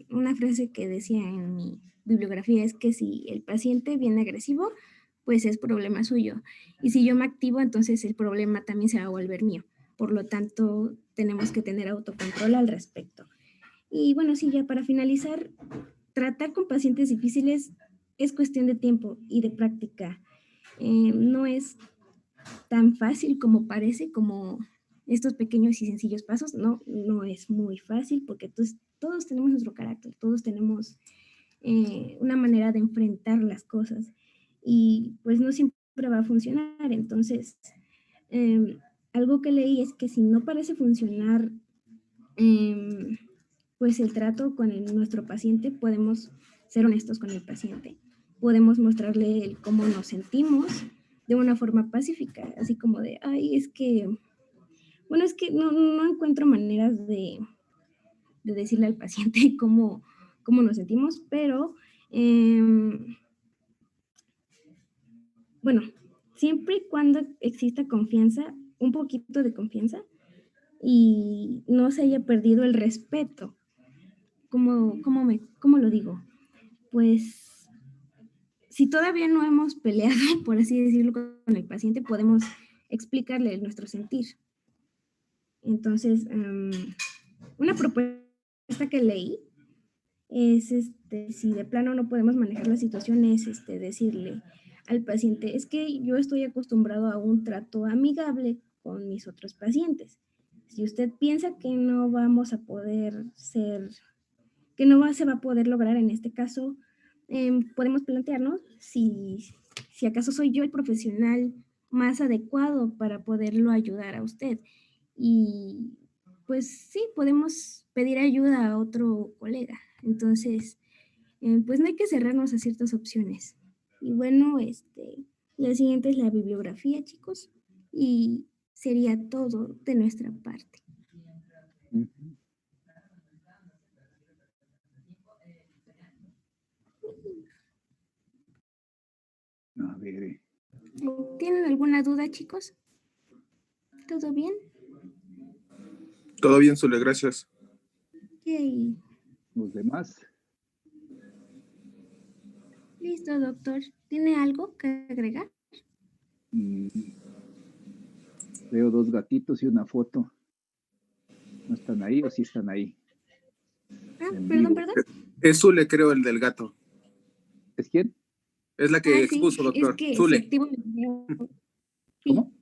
una frase que decía en mi bibliografía es que si el paciente viene agresivo, pues es problema suyo. Y si yo me activo, entonces el problema también se va a volver mío. Por lo tanto, tenemos que tener autocontrol al respecto. Y bueno, sí, ya para finalizar, tratar con pacientes difíciles es cuestión de tiempo y de práctica. No es tan fácil como parece, como estos pequeños y sencillos pasos. No es muy fácil porque todos tenemos nuestro carácter, todos tenemos una manera de enfrentar las cosas y pues no siempre va a funcionar. Entonces, algo que leí es que si no parece funcionar pues el trato con nuestro paciente, podemos ser honestos con el paciente, podemos mostrarle cómo nos sentimos de una forma pacífica, así como de, ay, es que no encuentro maneras de decirle al paciente cómo nos sentimos, pero bueno, siempre y cuando exista confianza, un poquito de confianza, y no se haya perdido el respeto. ¿Cómo lo digo? Pues si todavía no hemos peleado, por así decirlo, con el paciente, podemos explicarle nuestro sentir. Entonces, una propuesta que leí es, si de plano no podemos manejar la situación, es decirle, al paciente, es que yo estoy acostumbrado a un trato amigable con mis otros pacientes. Si usted piensa que no vamos a poder ser, que se va a poder lograr en este caso, podemos plantearnos si acaso soy yo el profesional más adecuado para poderlo ayudar a usted. Y pues sí, podemos pedir ayuda a otro colega. Entonces, pues no hay que cerrarnos a ciertas opciones. Y bueno, la siguiente es la bibliografía, chicos, y sería todo de nuestra parte. Ujú. A ver, ¿Tienen alguna duda, chicos? ¿Todo bien? Todo bien, Zule, gracias. Yay. los demás. Listo, doctor. ¿Tiene algo que agregar? Mm, Veo 2 gatitos y una foto. ¿No están ahí o sí están ahí? Ah, En perdón, vivo. perdón. Es Zule, creo, el del gato. ¿Es quién? Es la que Ah, sí, expuso, es doctor. que si Zule. activo mi video, sí, ¿Cómo?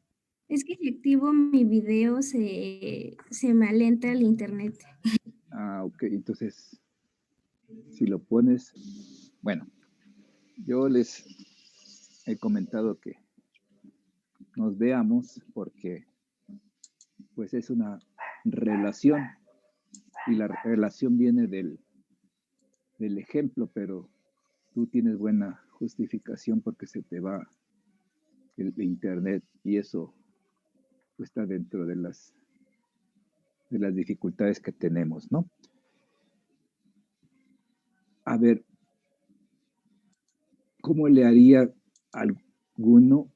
es que si activo mi video se me alenta el internet. Ah, ok. Entonces, si lo pones, bueno, yo les he comentado que nos veamos porque pues es una relación y la relación viene del ejemplo, pero tú tienes buena justificación porque se te va el internet y eso pues, está dentro de las dificultades que tenemos, ¿no? A ver, ¿cómo le haría alguno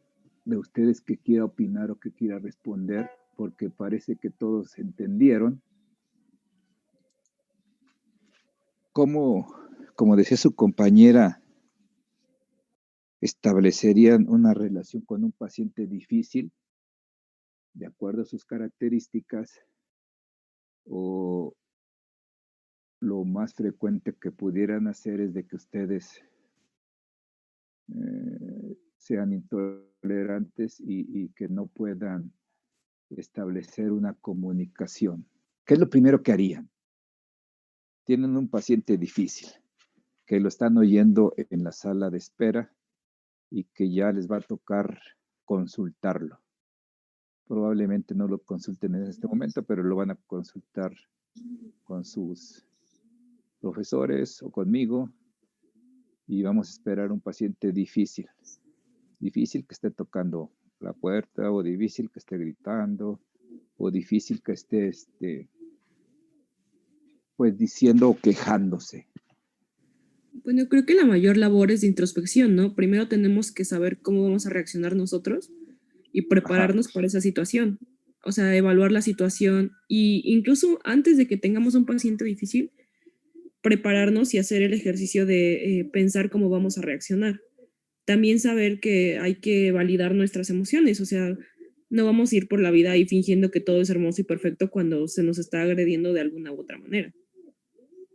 de ustedes que quiera opinar o que quiera responder? Porque parece que todos entendieron. ¿Cómo, como decía su compañera, establecerían una relación con un paciente difícil de acuerdo a sus características o lo más frecuente que pudieran hacer es de que ustedes sean intolerantes y que no puedan establecer una comunicación? ¿Qué es lo primero que harían? Tienen un paciente difícil, que lo están oyendo en la sala de espera y que ya les va a tocar consultarlo. Probablemente no lo consulten en este momento, pero lo van a consultar con sus profesores o conmigo y vamos a esperar un paciente difícil. Difícil que esté tocando la puerta o difícil que esté gritando o difícil que esté pues diciendo o quejándose. Bueno, creo que la mayor labor es de introspección, ¿no? Primero tenemos que saber cómo vamos a reaccionar nosotros y prepararnos para esa situación. O sea, evaluar la situación y incluso antes de que tengamos un paciente difícil, prepararnos y hacer el ejercicio de pensar cómo vamos a reaccionar. También saber que hay que validar nuestras emociones, o sea, no vamos a ir por la vida ahí fingiendo que todo es hermoso y perfecto cuando se nos está agrediendo de alguna u otra manera.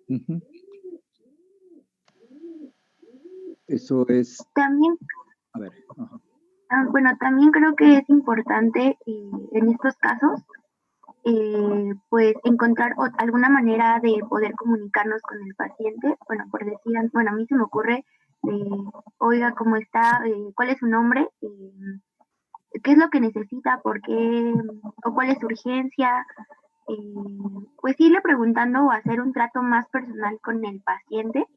Uh-huh. Eso es... También, A ver. Uh-huh. bueno, también creo que es importante en estos casos, pues encontrar alguna manera de poder comunicarnos con el paciente. Bueno, por decir, bueno, a mí se me ocurre, oiga, ¿cómo está? ¿Cuál es su nombre? ¿Qué es lo que necesita? ¿Por qué? ¿O cuál es su urgencia? Pues irle preguntando o hacer un trato más personal con el paciente,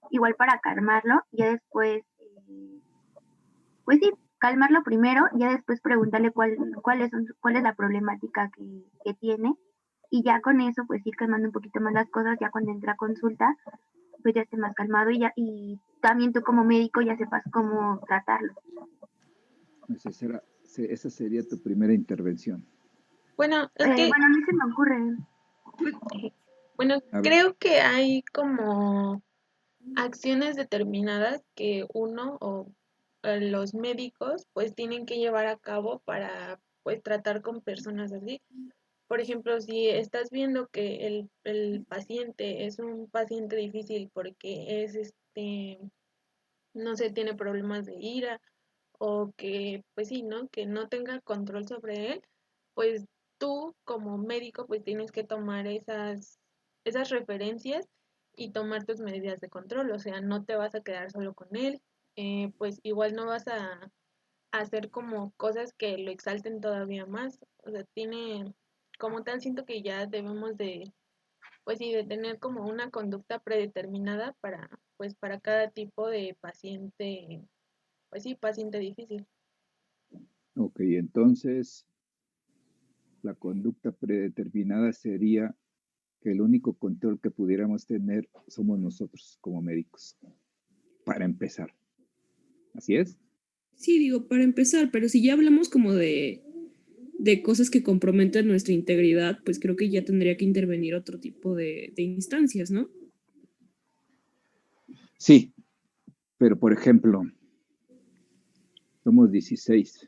igual para calmarlo, y ya después, pues sí, calmarlo primero, ya después preguntarle cuál es la problemática que tiene, y ya con eso, pues ir calmando un poquito más las cosas, ya cuando entra a consulta, pues ya esté más calmado y también tú como médico ya sepas cómo tratarlo. Esa sería tu primera intervención. Bueno, es que, bueno, a mí se me ocurre. bueno, A ver. creo que hay como acciones determinadas que uno o los médicos pues tienen que llevar a cabo para pues tratar con personas así. Por ejemplo, si estás viendo que el paciente es un paciente difícil porque es no sé, tiene problemas de ira o que, pues sí, ¿no? Que no tenga control sobre él, pues tú como médico pues tienes que tomar esas referencias y tomar tus medidas de control, o sea, no te vas a quedar solo con él, pues igual no vas a hacer como cosas que lo exalten todavía más, o sea, como tal siento que ya debemos de, pues sí, de tener como una conducta predeterminada pues para cada tipo de paciente, pues sí, paciente difícil. Ok, entonces la conducta predeterminada sería que el único control que pudiéramos tener somos nosotros como médicos, para empezar. ¿Así es? Sí, digo, para empezar, pero si ya hablamos como de cosas que comprometen nuestra integridad, pues creo que ya tendría que intervenir otro tipo de instancias, ¿no? Sí, pero por ejemplo, somos 16.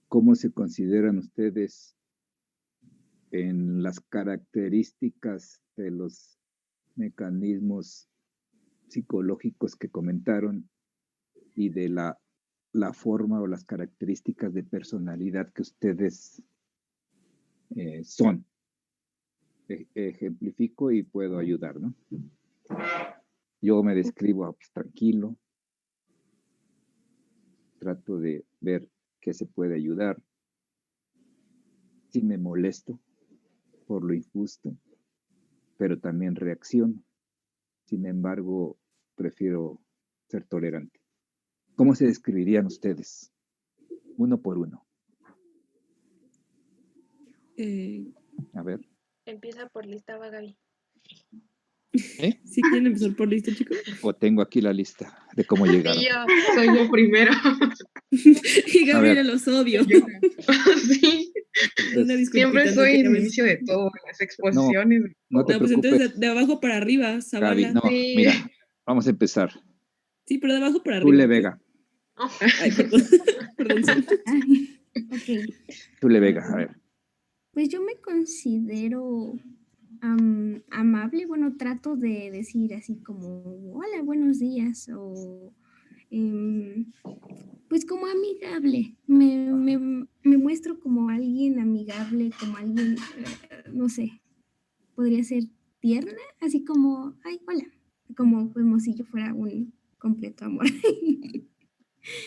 ¿Cómo se consideran ustedes en las características de los mecanismos psicológicos que comentaron y de la forma o las características de personalidad que ustedes son? Ejemplifico y puedo ayudar, ¿no? Yo me describo pues, tranquilo, trato de ver qué se puede ayudar. Sí me molesto por lo injusto, pero también reacciono. Sin embargo, prefiero ser tolerante. ¿Cómo se describirían ustedes? Uno por uno. A ver. Empieza por lista, va, Gaby. ¿Sí quieren empezar por lista, chicos? O tengo aquí la lista de cómo llegaron. Sí, soy yo primero. Y A Gabriela ver. los odio. Sí, Una disculpita, siempre no soy te el llames. inicio de todo, las exposiciones. No te No, pues preocupes, entonces de abajo para arriba, Zavala. Gaby. No, Sí. mira, vamos a empezar. Sí, pero de abajo para Tú arriba. le ¿ok? Vega. Ay, perdón. Perdón. Sol. Ay, ok. Tú le Vega, a ver. Pues yo me considero amable, bueno, trato de decir así como, hola, buenos días, o pues como amigable, me muestro como alguien amigable, como alguien, no sé, podría ser tierna, así como, ay, hola, como si yo fuera un completo amor.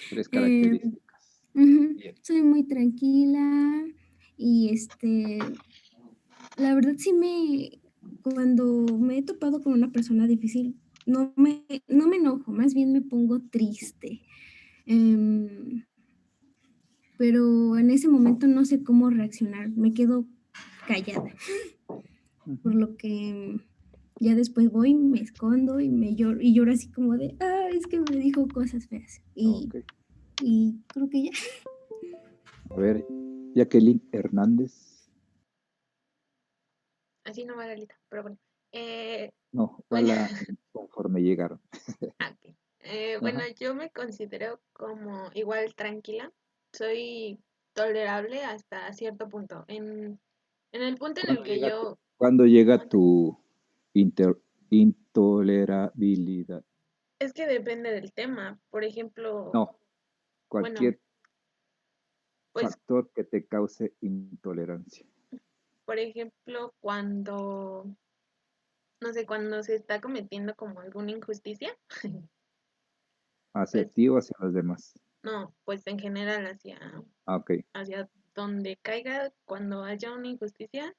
3 Eh, características. ujú, Bien. soy muy tranquila y la verdad cuando me he topado con una persona difícil, no me enojo, más bien me pongo triste. Em, pero en ese momento no sé cómo reaccionar, me quedo callada, por lo que ya después voy, me escondo y lloro así como de, es que me dijo cosas feas. Ok. Y creo que ya. A ver, Jacqueline Hernández. Así no va la lista, pero bueno. No, Pues, conforme llegaron. ok. Bueno, Ajá. yo me considero como igual tranquila. Soy tolerable hasta cierto punto. En el punto en el que yo, ¿Cuándo llega tu intolerabilidad? es que depende del tema. Por ejemplo, No, bueno, cualquier pues, factor que te cause intolerancia. por ejemplo, no sé, cuando se está cometiendo como alguna injusticia, ¿Hacia pues, ti o hacia los demás? no, pues en general Ok. hacia donde caiga, cuando haya una injusticia,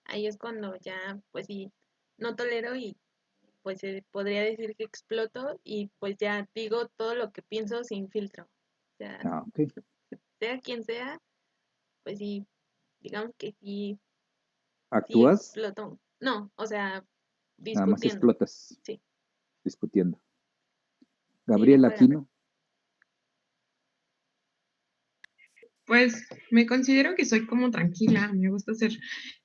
ahí es cuando ya, pues sí, no tolero y pues se podría decir que exploto y pues ya digo todo lo que pienso sin filtro. O sea, Ok. sea quien sea, pues sí, digamos que sí ¿Actúas? exploto. No, o sea, Nada más discutiendo. explotas Sí, discutiendo. sí, Gabriel dejo de hablar. Aquino. Pues me considero que soy como tranquila, me gusta ser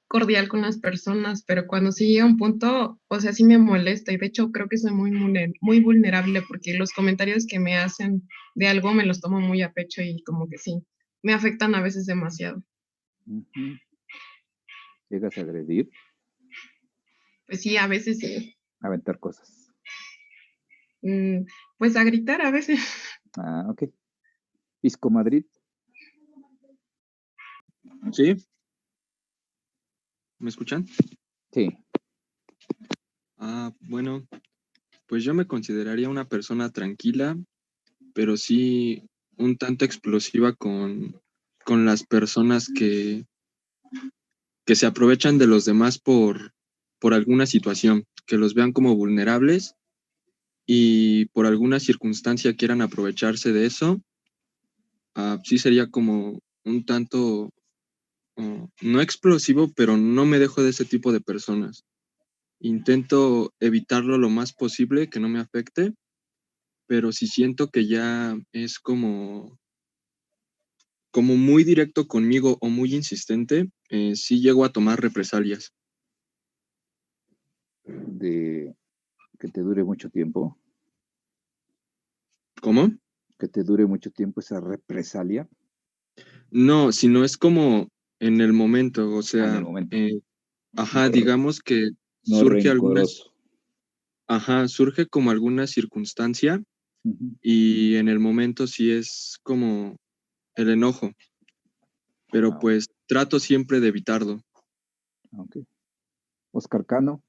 cordial con las personas, pero cuando sí llega un punto, o sea, sí me molesta y de hecho creo que soy muy vulnerable porque los comentarios que me hacen de algo me los tomo muy a pecho y como que sí, me afectan a veces demasiado. Ujú. ¿Llegas a agredir? Pues sí, a veces sí. Aventar cosas. Pues a gritar a veces. Ah, ok. Pisco Madrid. ¿Sí? ¿Me escuchan? Sí. Bueno, pues yo me consideraría una persona tranquila, pero sí un tanto explosiva con las personas que se aprovechan de los demás por alguna situación, que los vean como vulnerables y por alguna circunstancia quieran aprovecharse de eso. Sí sería como un tanto, no explosivo, pero no me dejo de ese tipo de personas. Intento evitarlo lo más posible, que no me afecte, pero si siento que ya es como muy directo conmigo o muy insistente, sí llego a tomar represalias. De que te dure mucho tiempo. ¿Cómo? Que te dure mucho tiempo esa represalia. No, sino es como en el momento, o En sea, el momento. digamos que No rencoroso. surge como alguna circunstancia Ujú. y en el momento sí es como el enojo, pero pues trato siempre de evitarlo. Ok. Oscar Cano.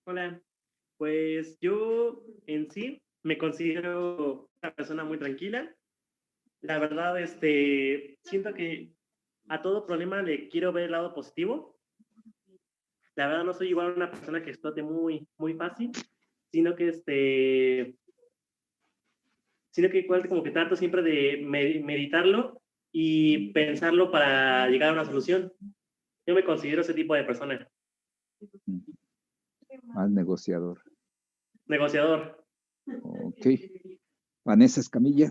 Hola, pues yo en sí me considero una persona muy tranquila. La verdad, siento que a todo problema le quiero ver el lado positivo. La verdad no soy igual una persona que explote muy, muy fácil, sino que igual como que trato siempre de meditarlo y pensarlo para llegar a una solución. Yo me considero ese tipo de persona. Más negociador. Negociador. Ok. Vanessa Escamilla.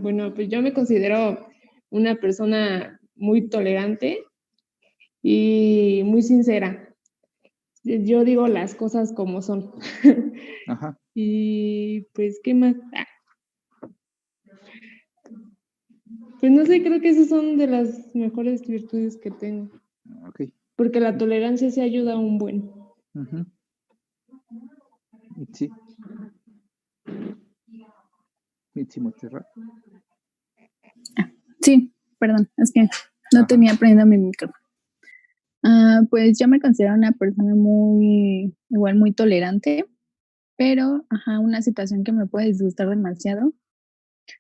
Bueno, pues yo me considero una persona muy tolerante y muy sincera. Yo digo las cosas como son. Ajá. Y pues, ¿qué más? Pues no sé, creo que esas son de las mejores virtudes que tengo. Ok. Porque la tolerancia se ayuda a un buen. Uh-huh. Mitzi. Mitzi Montserrat. Sí, perdón, es que no Ajá. tenía prendido mi micrófono. Pues yo me considero una persona igual muy tolerante, pero una situación que me puede disgustar demasiado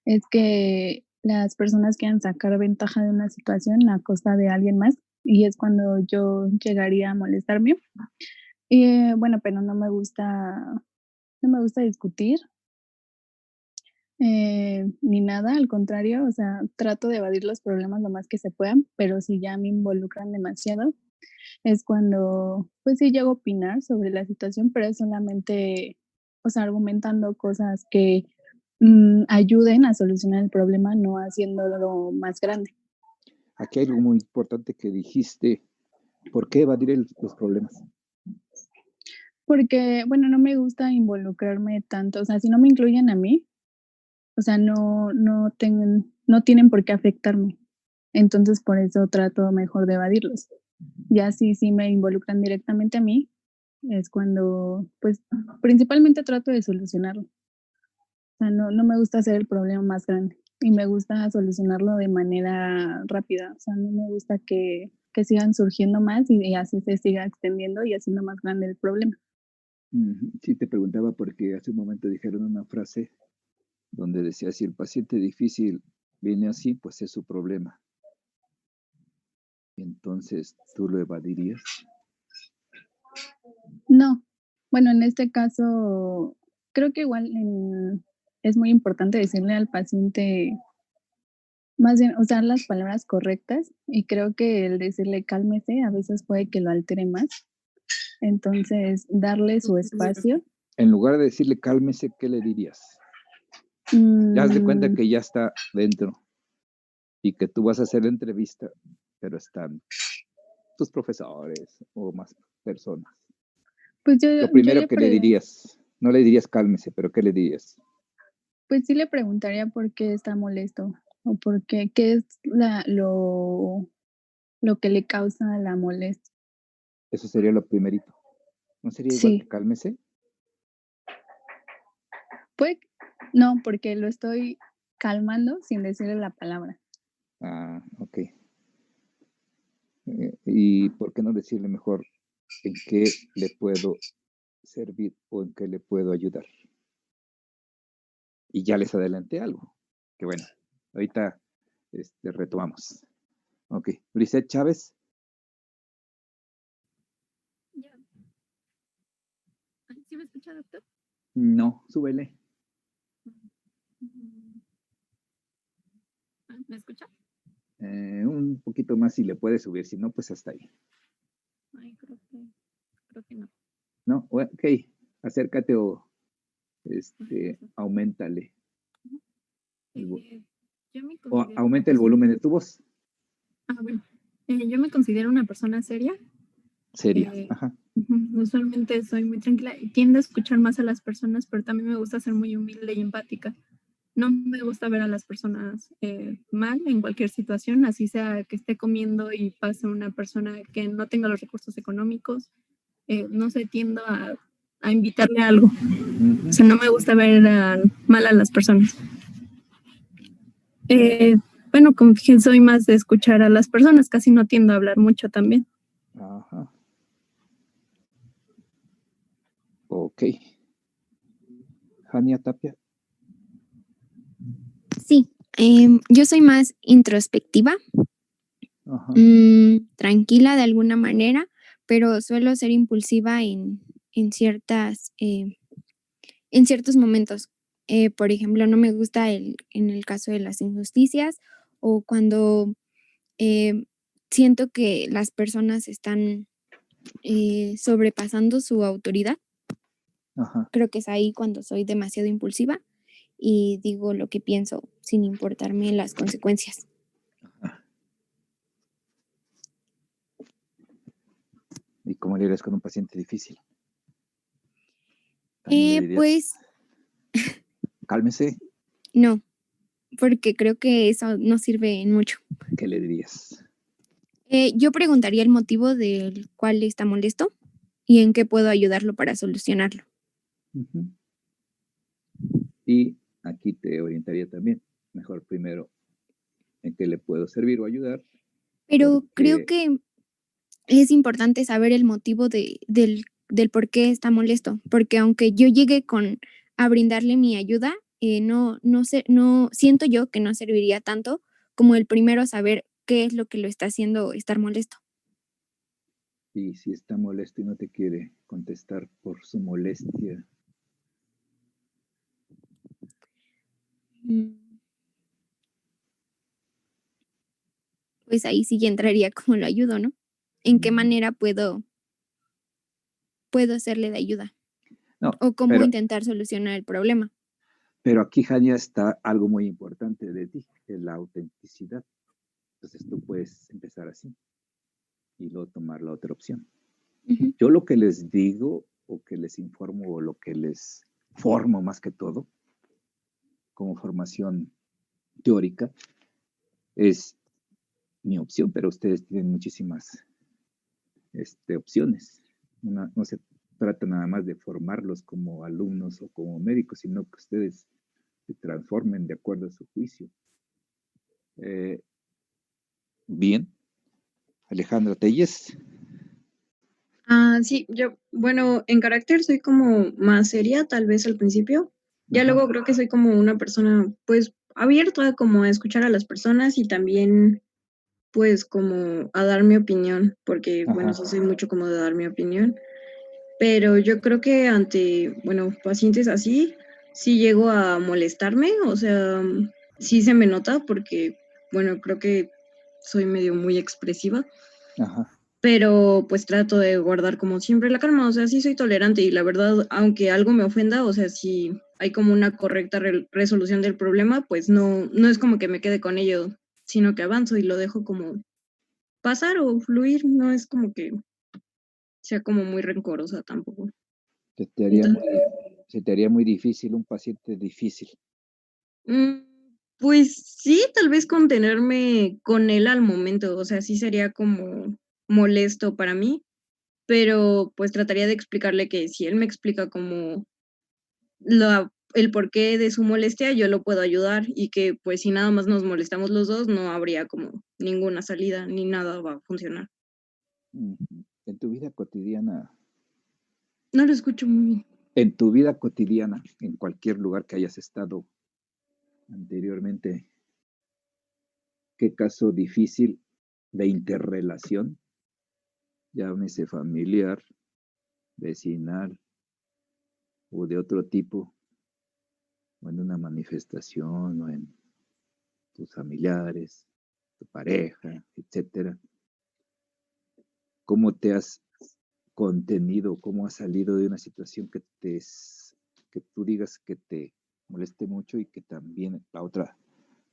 es que las personas quieran sacar ventaja de una situación a costa de alguien más, y es cuando yo llegaría a molestarme. Bueno, pero no me gusta discutir, ni nada, al contrario, o sea, trato de evadir los problemas lo más que se puedan, pero si ya me involucran demasiado, es cuando, pues sí llego a opinar sobre la situación, pero es solamente, o sea, argumentando cosas que ayuden a solucionar el problema, no haciéndolo más grande. Aquí hay algo muy importante que dijiste. ¿Por qué evadir los problemas? Porque, bueno, no me gusta involucrarme tanto, o sea, si no me incluyen a mí, o sea, no tienen por qué afectarme. Entonces, por eso trato mejor de evadirlos. Ya si me involucran directamente a mí, es cuando, pues, principalmente trato de solucionarlo. O sea, no me gusta hacer el problema más grande y me gusta solucionarlo de manera rápida. O sea, no me gusta que sigan surgiendo más y así se siga extendiendo y haciendo más grande el problema. Sí, te preguntaba porque hace un momento dijeron una frase donde decía, si el paciente difícil viene así, pues es su problema. Entonces, ¿tú lo evadirías? No. Bueno, en este caso, creo que igual es muy importante decirle al paciente, más bien usar las palabras correctas, y creo que el decirle cálmese a veces puede que lo altere más. Entonces, darle su espacio. En lugar de decirle cálmese, ¿qué le dirías? Ya haz de cuenta que ya está dentro y que tú vas a hacer la entrevista, pero están tus profesores o más personas. Pues Lo primero que le dirías, no le dirías cálmese, pero ¿qué le dirías? Pues sí le preguntaría por qué está molesto o por qué es lo que le causa la molestia. Eso sería lo primerito. ¿No sería igual Sí. que cálmese? Puede, no, porque lo estoy calmando sin decirle la palabra. Ah, ok. ¿Y por qué no decirle mejor en qué le puedo servir o en qué le puedo ayudar? Y ya les adelanté algo. Que bueno, ahorita retomamos. Ok. Lisette Chávez. ¿Sí me escucha, doctor? No, súbele. ¿Me escucha? Un poquito más si le puede subir, si no, pues hasta ahí. Ay, creo que no. No, ok. Acércate o auméntale. Yo me O considero aumenta el volumen de tu voz. bueno. Yo me considero una persona seria. Seria. Ajá. Usualmente soy muy tranquila y tiendo a escuchar más a las personas, pero también me gusta ser muy humilde y empática. No me gusta ver a las personas mal en cualquier situación, así sea que esté comiendo y pase una persona que no tenga los recursos económicos. No sé, tiendo a invitarle a algo. O sea, no me gusta ver mal a las personas. Bueno, como que soy más de escuchar a las personas, casi no tiendo a hablar mucho también. Ajá. Ok. Jania Tapia. Sí, yo soy más introspectiva, tranquila de alguna manera, pero suelo ser impulsiva en ciertos momentos. Por ejemplo, no me gusta en el caso de las injusticias o cuando siento que las personas están sobrepasando su autoridad. Ajá. Creo que es ahí cuando soy demasiado impulsiva y digo lo que pienso sin importarme las consecuencias. ¿Y cómo lidias con un paciente difícil? También le dirías, Pues cálmese. no, porque creo que eso no sirve en mucho. ¿Qué le dirías? Yo preguntaría el motivo del cual está molesto y en qué puedo ayudarlo para solucionarlo. Y aquí te orientaría también. Mejor primero en qué le puedo servir o ayudar. Pero creo que es importante saber el motivo del por qué está molesto, porque aunque yo llegue a brindarle mi ayuda, no siento yo que no serviría tanto como el primero saber qué es lo que lo está haciendo estar molesto. Y si está molesto y no te quiere contestar por su molestia. Pues ahí sí ya entraría cómo lo ayudo, ¿no? ¿En qué manera puedo hacerle de ayuda? No, o cómo intentar solucionar el problema. Pero aquí, Jania, está algo muy importante de ti, es la autenticidad. Entonces tú puedes empezar así y luego tomar la otra opción. Yo lo que les digo o que les informo o lo que les formo más que todo, como formación teórica, es mi opción, pero ustedes tienen muchísimas opciones. No se trata nada más de formarlos como alumnos o como médicos, sino que ustedes se transformen de acuerdo a su juicio. Bien. Alejandra Telles. Sí, yo, bueno, en carácter soy como más seria, tal vez al principio. Ya luego creo que soy como una persona, pues, abierta como a escuchar a las personas y también, pues, como a dar mi opinión, porque, bueno, sí soy mucho como de dar mi opinión. Pero yo creo que ante, bueno, pacientes así, sí llego a molestarme, o sea, sí se me nota porque, bueno, creo que soy medio muy expresiva. Pero pues trato de guardar como siempre la calma, o sea, sí soy tolerante y la verdad, aunque algo me ofenda, o sea, si hay como una correcta resolución del problema, pues no es como que me quede con ello, sino que avanzo y lo dejo como pasar o fluir, no es como que sea como muy rencorosa tampoco. Se te haría muy difícil un paciente difícil. Pues sí, tal vez contenerme con él al momento, o sea, sí sería como molesto para mí, pero pues trataría de explicarle que si él me explica como el porqué de su molestia, yo lo puedo ayudar y que pues si nada más nos molestamos los dos, no habría como ninguna salida ni nada va a funcionar. En tu vida cotidiana, No lo escucho muy bien. en tu vida cotidiana, en cualquier lugar que hayas estado anteriormente, ¿qué caso difícil de interrelación, llámese familiar, vecinal o de otro tipo, o en una manifestación, o en tus familiares, tu pareja, etcétera? ¿Cómo te has contenido? ¿Cómo has salido de una situación que tú digas que te moleste mucho y que también la otra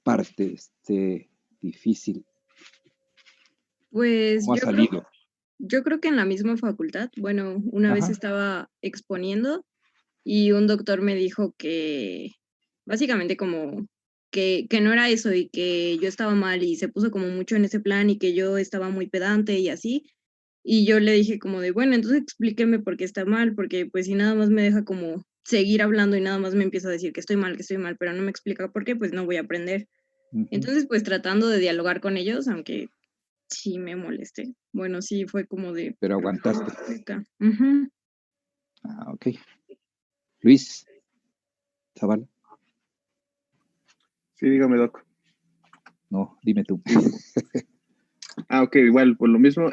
parte esté difícil? Pues ¿Cómo has salido? yo creo que en la misma facultad, bueno, una vez Ajá. estaba exponiendo y un doctor me dijo que básicamente como que no era eso y que yo estaba mal y se puso como mucho en ese plan y que yo estaba muy pedante y así. Y yo le dije como de, bueno, entonces explíqueme por qué está mal, porque pues si nada más me deja como seguir hablando y nada más me empieza a decir que estoy mal, pero no me explica por qué, pues no voy a aprender. Entonces, pues tratando de dialogar con ellos, aunque sí me molesté. Bueno, sí fue como de... Pero aguantaste. Ujú. Ah, ok. Luis Zavala. Sí, dígame, Doc. No, dime tú. Ok, igual, por lo mismo.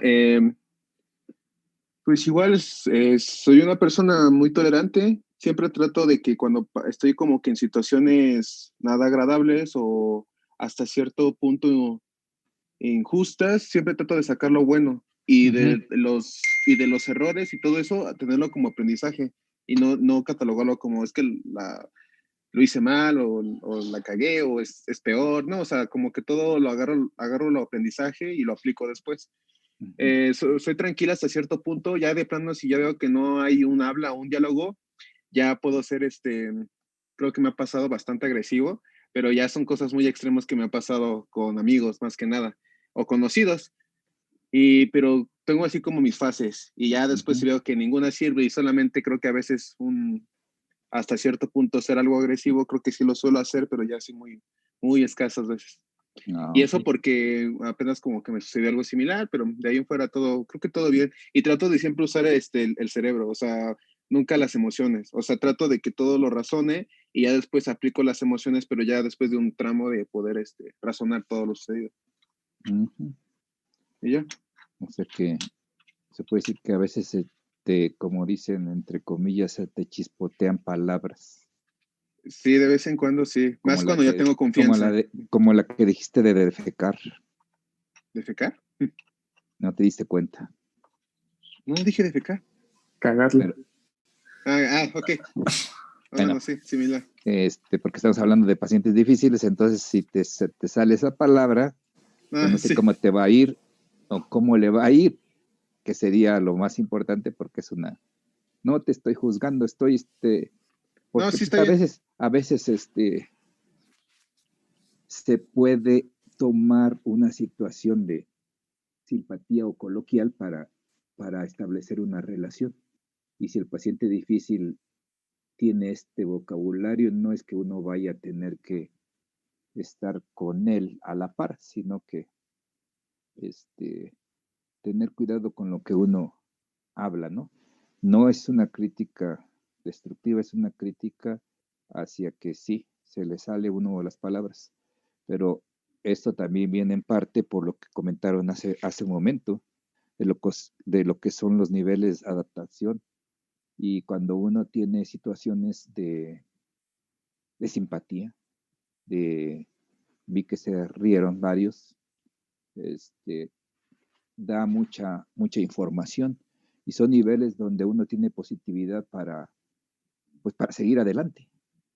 Pues igual soy una persona muy tolerante. Siempre trato de que cuando estoy como que en situaciones nada agradables o hasta cierto punto injustas, siempre trato de sacar lo bueno y de los errores y todo eso, a tenerlo como aprendizaje y no catalogarlo como es que lo hice mal o la cagué o es peor, ¿no? O sea, como que todo lo agarro el aprendizaje y lo aplico después. Soy tranquila hasta cierto punto, ya de plano si ya veo que no hay un habla o un diálogo, ya puedo ser, creo que me ha pasado bastante agresivo, pero ya son cosas muy extremas que me ha pasado con amigos más que nada, o conocidos, pero tengo así como mis fases, y ya después si veo que ninguna sirve y solamente creo que a veces hasta cierto punto ser algo agresivo, creo que sí lo suelo hacer, pero ya sí muy, muy escasas veces. Y eso porque apenas como que me sucedió algo similar, pero de ahí en fuera todo, creo que todo bien. Y trato de siempre usar el cerebro, o sea, nunca las emociones. O sea, trato de que todo lo razone y ya después aplico las emociones, pero ya después de un tramo de poder razonar todo lo sucedido. ¿Y ya? O sea que se puede decir que a veces como dicen, entre comillas, se te chispotean palabras. Sí, de vez en cuando sí. Como Más cuando ya tengo confianza. Como la que dijiste de defecar. ¿Defecar? No te diste cuenta. No dije defecar. Cagarle. Ok. Bueno, sí, similar. Porque estamos hablando de pacientes difíciles, entonces si te sale esa palabra, pues no sé cómo te va a ir o cómo le va a ir, que sería lo más importante porque es no te estoy juzgando, estoy, porque no, sí pues, a veces se puede tomar una situación de simpatía o coloquial para establecer una relación. Y si el paciente difícil tiene este vocabulario, no es que uno vaya a tener que estar con él a la par, sino que tener cuidado con lo que uno habla, ¿no? No es una crítica destructiva, es una crítica hacia que sí, se le sale uno de las palabras, pero esto también viene en parte por lo que comentaron hace un momento, de lo que son los niveles de adaptación. Y cuando uno tiene situaciones de simpatía, vi que se rieron varios, da mucha información y son niveles donde uno tiene positividad para seguir adelante.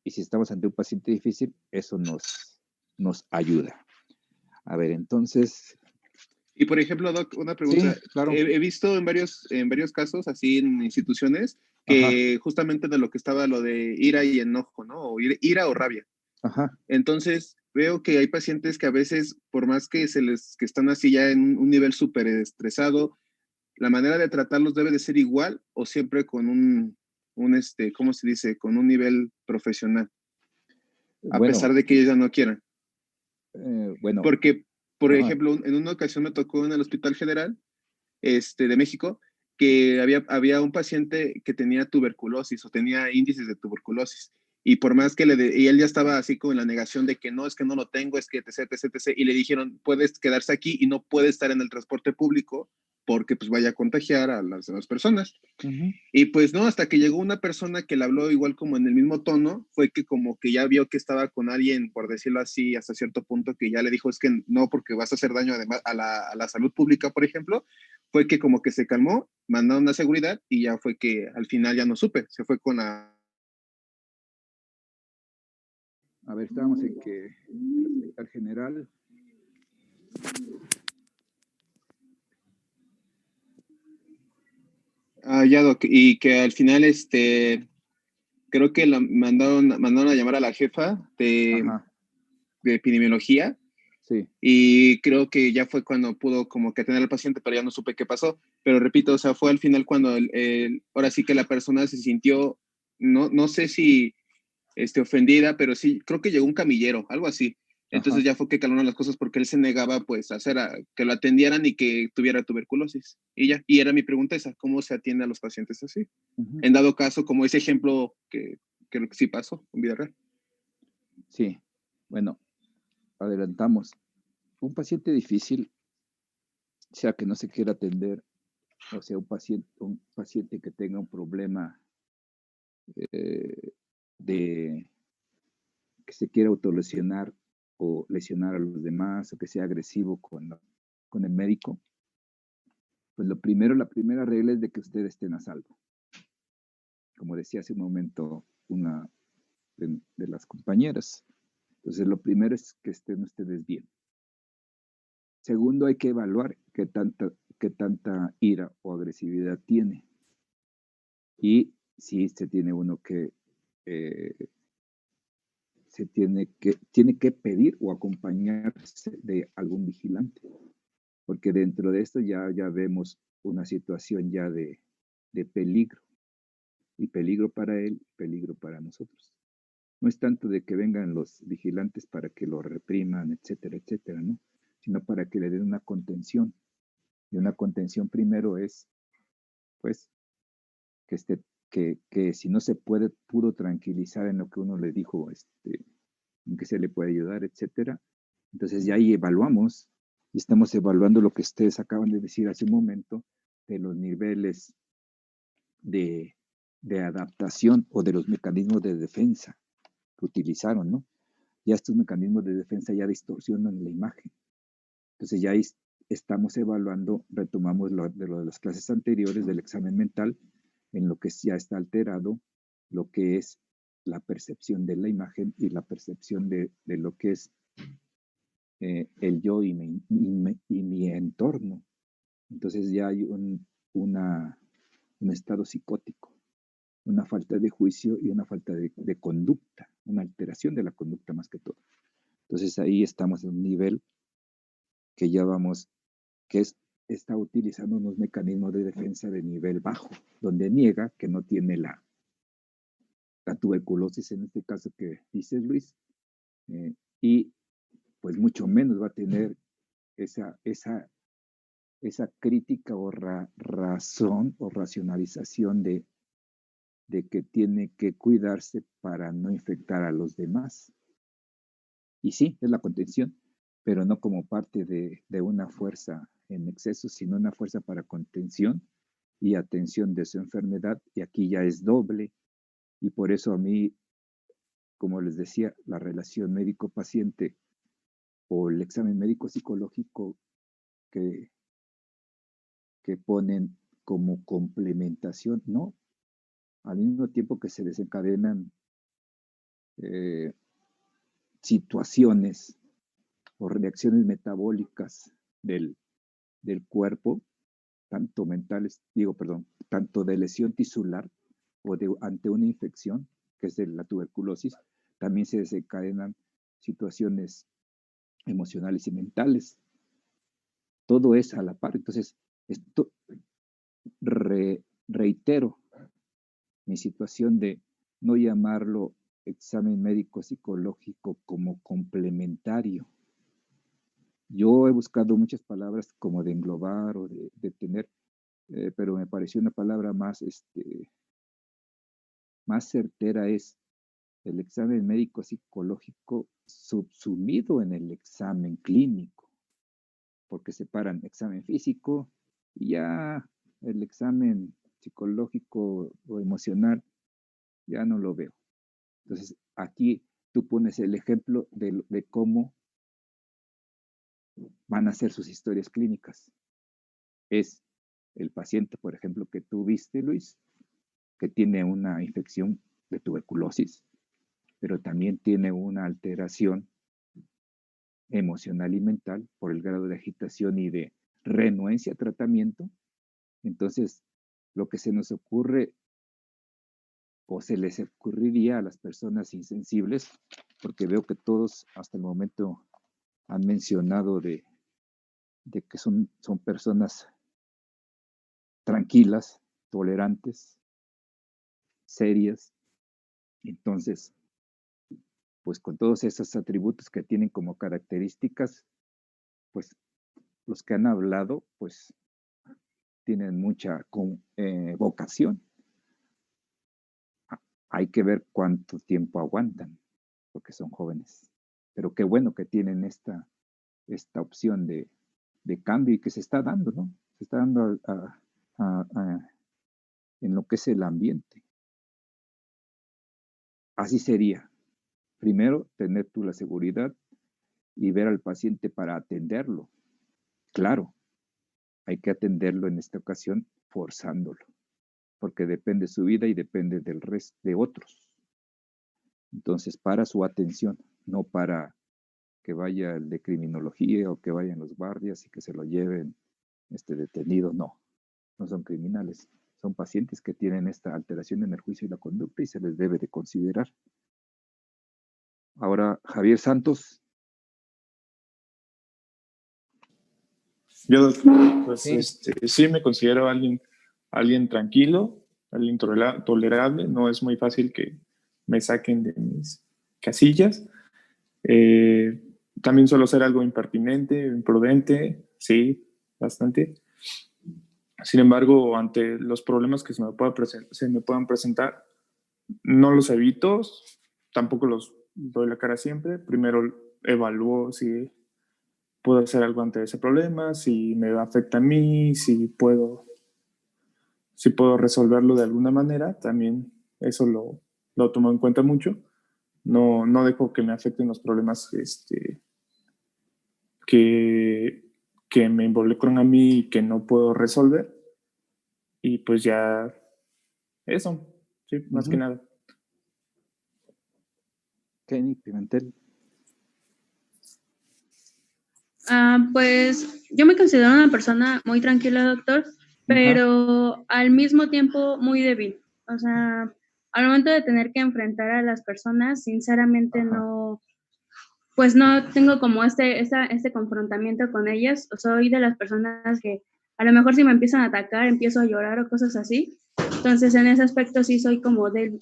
Y si estamos ante un paciente difícil, eso nos ayuda. A ver, entonces... Y por ejemplo, Doc, una pregunta. Sí, claro. He visto en varios casos, así en instituciones, que justamente de lo que estaba lo de ira y enojo, ¿no? O ira o rabia. Ajá. Entonces, veo que hay pacientes que a veces, por más que que están así ya en un nivel súper estresado, la manera de tratarlos debe de ser igual o siempre con un ¿cómo se dice? Con un nivel profesional, a Bueno, pesar de que ellos ya no quieran. bueno, Porque, por ajá, ejemplo, en una ocasión me tocó en el Hospital General de México que había un paciente que tenía tuberculosis o tenía índices de tuberculosis. Y por más que y él ya estaba así como en la negación de que no, es que no lo tengo, es que etc, etc, etc. Y le dijeron, puedes quedarse aquí y no puede estar en el transporte público porque pues vaya a contagiar a las demás personas. ujú, Y pues no, hasta que llegó una persona que le habló igual como en el mismo tono, fue que como que ya vio que estaba con alguien, por decirlo así, hasta cierto punto, que ya le dijo, es que no, porque vas a hacer daño además a la salud pública, por ejemplo, fue que como que se calmó, mandaron una seguridad y ya fue que al final ya no supe, se fue con la... a ver, estábamos en que el Hospital General, Ya, Doc, y que al final, creo que mandaron a llamar a la jefa ajá, de epidemiología. sí, Y creo que ya fue cuando pudo como que atender al paciente, pero ya no supe qué pasó. Pero repito, o sea, fue al final cuando ahora sí que la persona se sintió, no sé si ofendida, pero sí, creo que llegó un camillero, algo así. Entonces ajá, ya fue que calmaron las cosas porque él se negaba pues a que lo atendieran y que tuviera tuberculosis. Y ya, y era mi pregunta esa, ¿cómo se atiende a los pacientes así? ujú, En dado caso, como ese ejemplo que creo que sí pasó en vida real. sí, bueno, adelantamos. Un paciente difícil, sea que no se quiera atender, o sea, un paciente que tenga un problema eh, de que se quiera autolesionar o lesionar a los demás, o que sea agresivo con el médico, pues lo primero, la primera regla es de que ustedes estén a salvo. Como decía hace un momento una de las compañeras. Entonces, lo primero es que estén ustedes bien. Segundo, hay que evaluar qué tanta ira o agresividad tiene. Y si se tiene uno que eh, tiene que pedir o acompañarse de algún vigilante, porque dentro de esto ya vemos una situación ya de peligro, y peligro para él, peligro para nosotros. No es tanto de que vengan los vigilantes para que lo repriman, etcétera, etcétera, ¿no? Sino para que le den una contención. Y una contención primero es, pues, que que si no se pudo tranquilizar en lo que uno le dijo, en que se le puede ayudar, etcétera. Entonces ya ahí evaluamos y estamos evaluando lo que ustedes acaban de decir hace un momento de los niveles de, de adaptación o de los mecanismos de defensa que utilizaron, ¿no? Ya estos mecanismos de defensa ya distorsionan la imagen. Entonces ya ahí estamos evaluando, retomamos lo de las clases anteriores del examen mental, en lo que ya está alterado, lo que es la percepción de la imagen y la percepción de lo que es el yo y mi entorno. Entonces ya hay un estado psicótico, una falta de juicio y una falta de conducta, una alteración de la conducta más que todo. Entonces ahí estamos en un nivel que ya vamos, que está utilizando unos mecanismos de defensa de nivel bajo, donde niega que no tiene la tuberculosis, en este caso que dice Luis, y pues mucho menos va a tener esa crítica o razón o racionalización de que tiene que cuidarse para no infectar a los demás. Y sí, es la contención, pero no como parte de una fuerza en exceso, sino una fuerza para contención y atención de su enfermedad. Y aquí ya es doble. Y por eso a mí, como les decía, la relación médico-paciente o el examen médico-psicológico que ponen como complementación, ¿no? Al mismo tiempo que se desencadenan situaciones o reacciones metabólicas del cuerpo, tanto mentales, tanto de lesión tisular o ante una infección, que es de la tuberculosis, también se desencadenan situaciones emocionales y mentales. Todo es a la par. Entonces, reitero mi situación de no llamarlo examen médico psicológico como complementario. Yo he buscado muchas palabras como de englobar o de tener, pero me pareció una palabra más certera es el examen médico psicológico subsumido en el examen clínico, porque separan examen físico y ya el examen psicológico o emocional ya no lo veo. Entonces, aquí tú pones el ejemplo de cómo van a ser sus historias clínicas. Es el paciente, por ejemplo, que tú viste, Luis, que tiene una infección de tuberculosis, pero también tiene una alteración emocional y mental por el grado de agitación y de renuencia a tratamiento. Entonces, lo que se nos ocurre o se les ocurriría a las personas insensibles, porque veo que todos hasta el momento han mencionado de que son personas tranquilas, tolerantes, serias. Entonces, pues con todos esos atributos que tienen como características, pues los que han hablado, pues tienen mucha vocación. Hay que ver cuánto tiempo aguantan, porque son jóvenes. Pero qué bueno que tienen esta opción de cambio y que se está dando, ¿no? Se está dando en lo que es el ambiente. Así sería. Primero, tener tú la seguridad y ver al paciente para atenderlo. Claro, hay que atenderlo en esta ocasión forzándolo, porque depende su vida y depende del resto de otros. Entonces, para su atención, no para que vaya el de criminología o que vayan los guardias y que se lo lleven detenido. No son criminales. Son pacientes que tienen esta alteración en el juicio y la conducta y se les debe de considerar. Ahora, Javier Santos. Yo, pues, sí me considero alguien tranquilo, alguien tolerable. No es muy fácil que me saquen de mis casillas. También suelo ser algo impertinente, imprudente, sí, bastante. Sin embargo, ante los problemas que se me puedan presentar, no los evito, tampoco los doy la cara siempre. Primero evalúo si puedo hacer algo ante ese problema, si me afecta a mí, si puedo resolverlo de alguna manera. También eso lo tomo en cuenta mucho. No dejo que me afecten los problemas que me involucran a mí y que no puedo resolver. Y pues ya eso, sí, más que nada. Kenny Pimentel. Pues yo me considero una persona muy tranquila, doctor, pero al mismo tiempo muy débil. O sea, al momento de tener que enfrentar a las personas, sinceramente no tengo como este confrontamiento con ellas. Soy de las personas que a lo mejor si me empiezan a atacar, empiezo a llorar o cosas así. Entonces, en ese aspecto sí soy como débil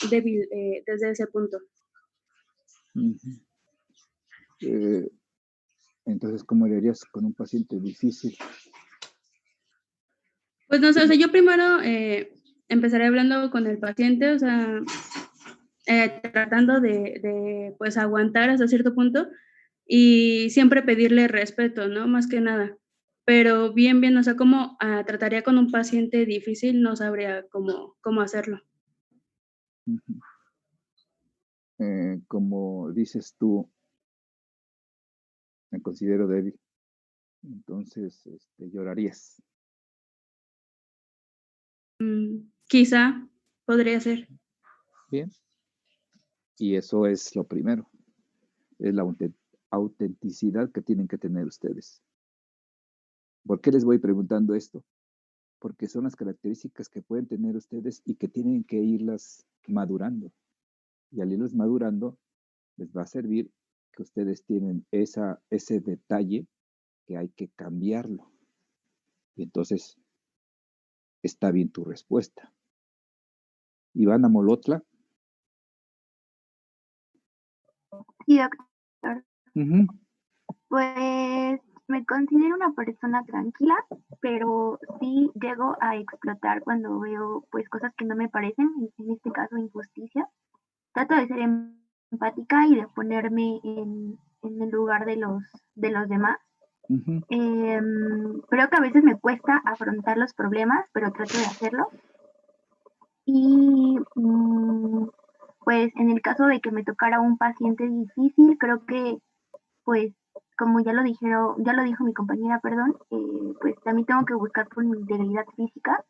desde ese punto. Entonces, ¿cómo le harías con un paciente difícil? Pues no sé, o sea, yo primero empezaré hablando con el paciente, o sea, tratando de pues aguantar hasta cierto punto y siempre pedirle respeto, ¿no? Más que nada. Pero bien, o sea, cómo trataría con un paciente difícil, no sabría cómo hacerlo. Como dices tú, me considero débil. Entonces, llorarías. Quizá podría ser. Bien. Y eso es lo primero. Es la autenticidad que tienen que tener ustedes. ¿Por qué les voy preguntando esto? Porque son las características que pueden tener ustedes y que tienen que irlas madurando. Y al irlas madurando, les va a servir que ustedes tienen ese detalle que hay que cambiarlo. Y entonces, está bien tu respuesta. Ivana Molotla. Sí, doctor. Ujú. Pues me considero una persona tranquila, pero sí llego a explotar cuando veo pues cosas que no me parecen, en este caso injusticia. Trato de ser empática y de ponerme en el lugar de los demás. Ujú. Creo que a veces me cuesta afrontar los problemas, pero trato de hacerlo. Y pues en el caso de que me tocara un paciente difícil, creo que pues como ya lo dijo mi compañera, perdón, pues también tengo que buscar por mi integridad física,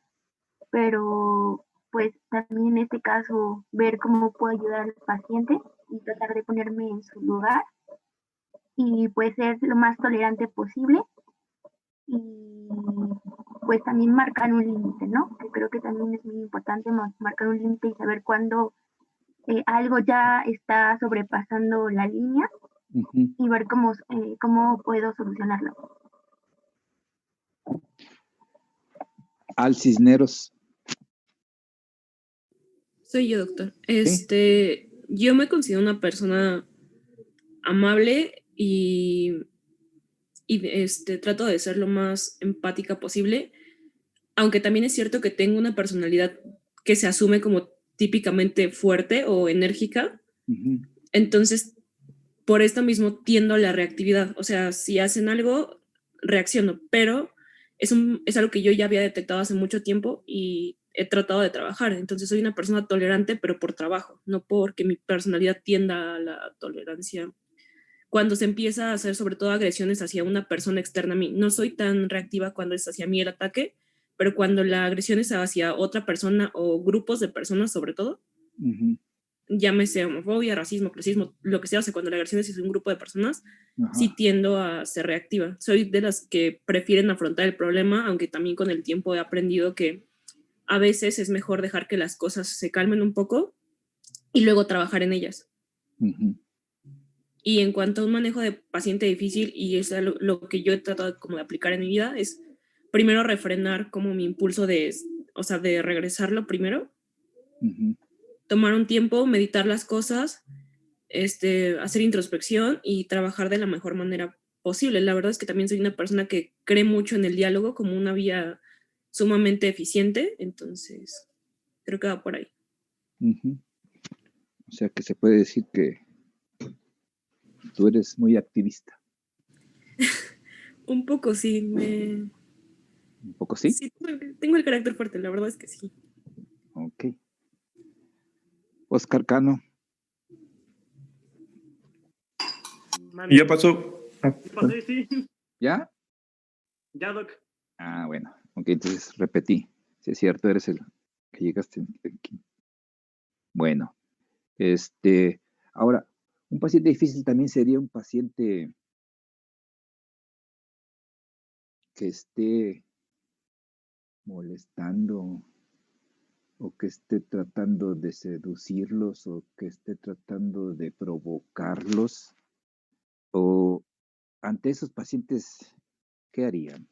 pero pues también en este caso ver cómo puedo ayudar al paciente y tratar de ponerme en su lugar y pues ser lo más tolerante posible y pues también marcar un límite, ¿no? Que creo que también es muy importante marcar un límite y saber cuándo algo ya está sobrepasando la línea Ujú. y ver cómo puedo solucionarlo. Al Cisneros. Soy yo, doctor. ¿Sí? Yo me considero una persona amable y trato de ser lo más empática posible, aunque también es cierto que tengo una personalidad que se asume como típicamente fuerte o enérgica, Ujú. entonces por esto mismo tiendo a la reactividad, o sea, si hacen algo, reacciono, pero es algo que yo ya había detectado hace mucho tiempo y he tratado de trabajar, entonces soy una persona tolerante, pero por trabajo, no porque mi personalidad tienda a la tolerancia. Cuando se empieza a hacer sobre todo agresiones hacia una persona externa a mí, no soy tan reactiva cuando es hacia mí el ataque, pero cuando la agresión es hacia otra persona o grupos de personas sobre todo, Ujú. llámese homofobia, racismo, clasismo, lo que sea, o sea, cuando la agresión es hacia un grupo de personas, Ajá. sí tiendo a ser reactiva. Soy de las que prefieren afrontar el problema, aunque también con el tiempo he aprendido que a veces es mejor dejar que las cosas se calmen un poco y luego trabajar en ellas. Ujú. Y en cuanto a un manejo de paciente difícil, y es lo que yo he tratado como de aplicar en mi vida, es primero refrenar como mi impulso o sea, de regresarlo primero, Ujú. tomar un tiempo, meditar las cosas, hacer introspección y trabajar de la mejor manera posible. La verdad es que también soy una persona que cree mucho en el diálogo como una vía sumamente eficiente, entonces creo que va por ahí. Ujú. O sea que se puede decir que tú eres muy activista. Un poco sí, ¿Un poco sí? sí tengo el carácter fuerte, la verdad es que sí. Ok. Oscar Cano. Mande. Ya pasó. ¿Qué pasó? Sí. ¿Ya? Ya, doc. Ah, bueno. Ok, entonces repetí. Si es cierto, eres el que llegaste aquí. Bueno, ahora, un paciente difícil también sería un paciente que esté molestando o que esté tratando de seducirlos o que esté tratando de provocarlos. O ante esos pacientes, ¿qué harían?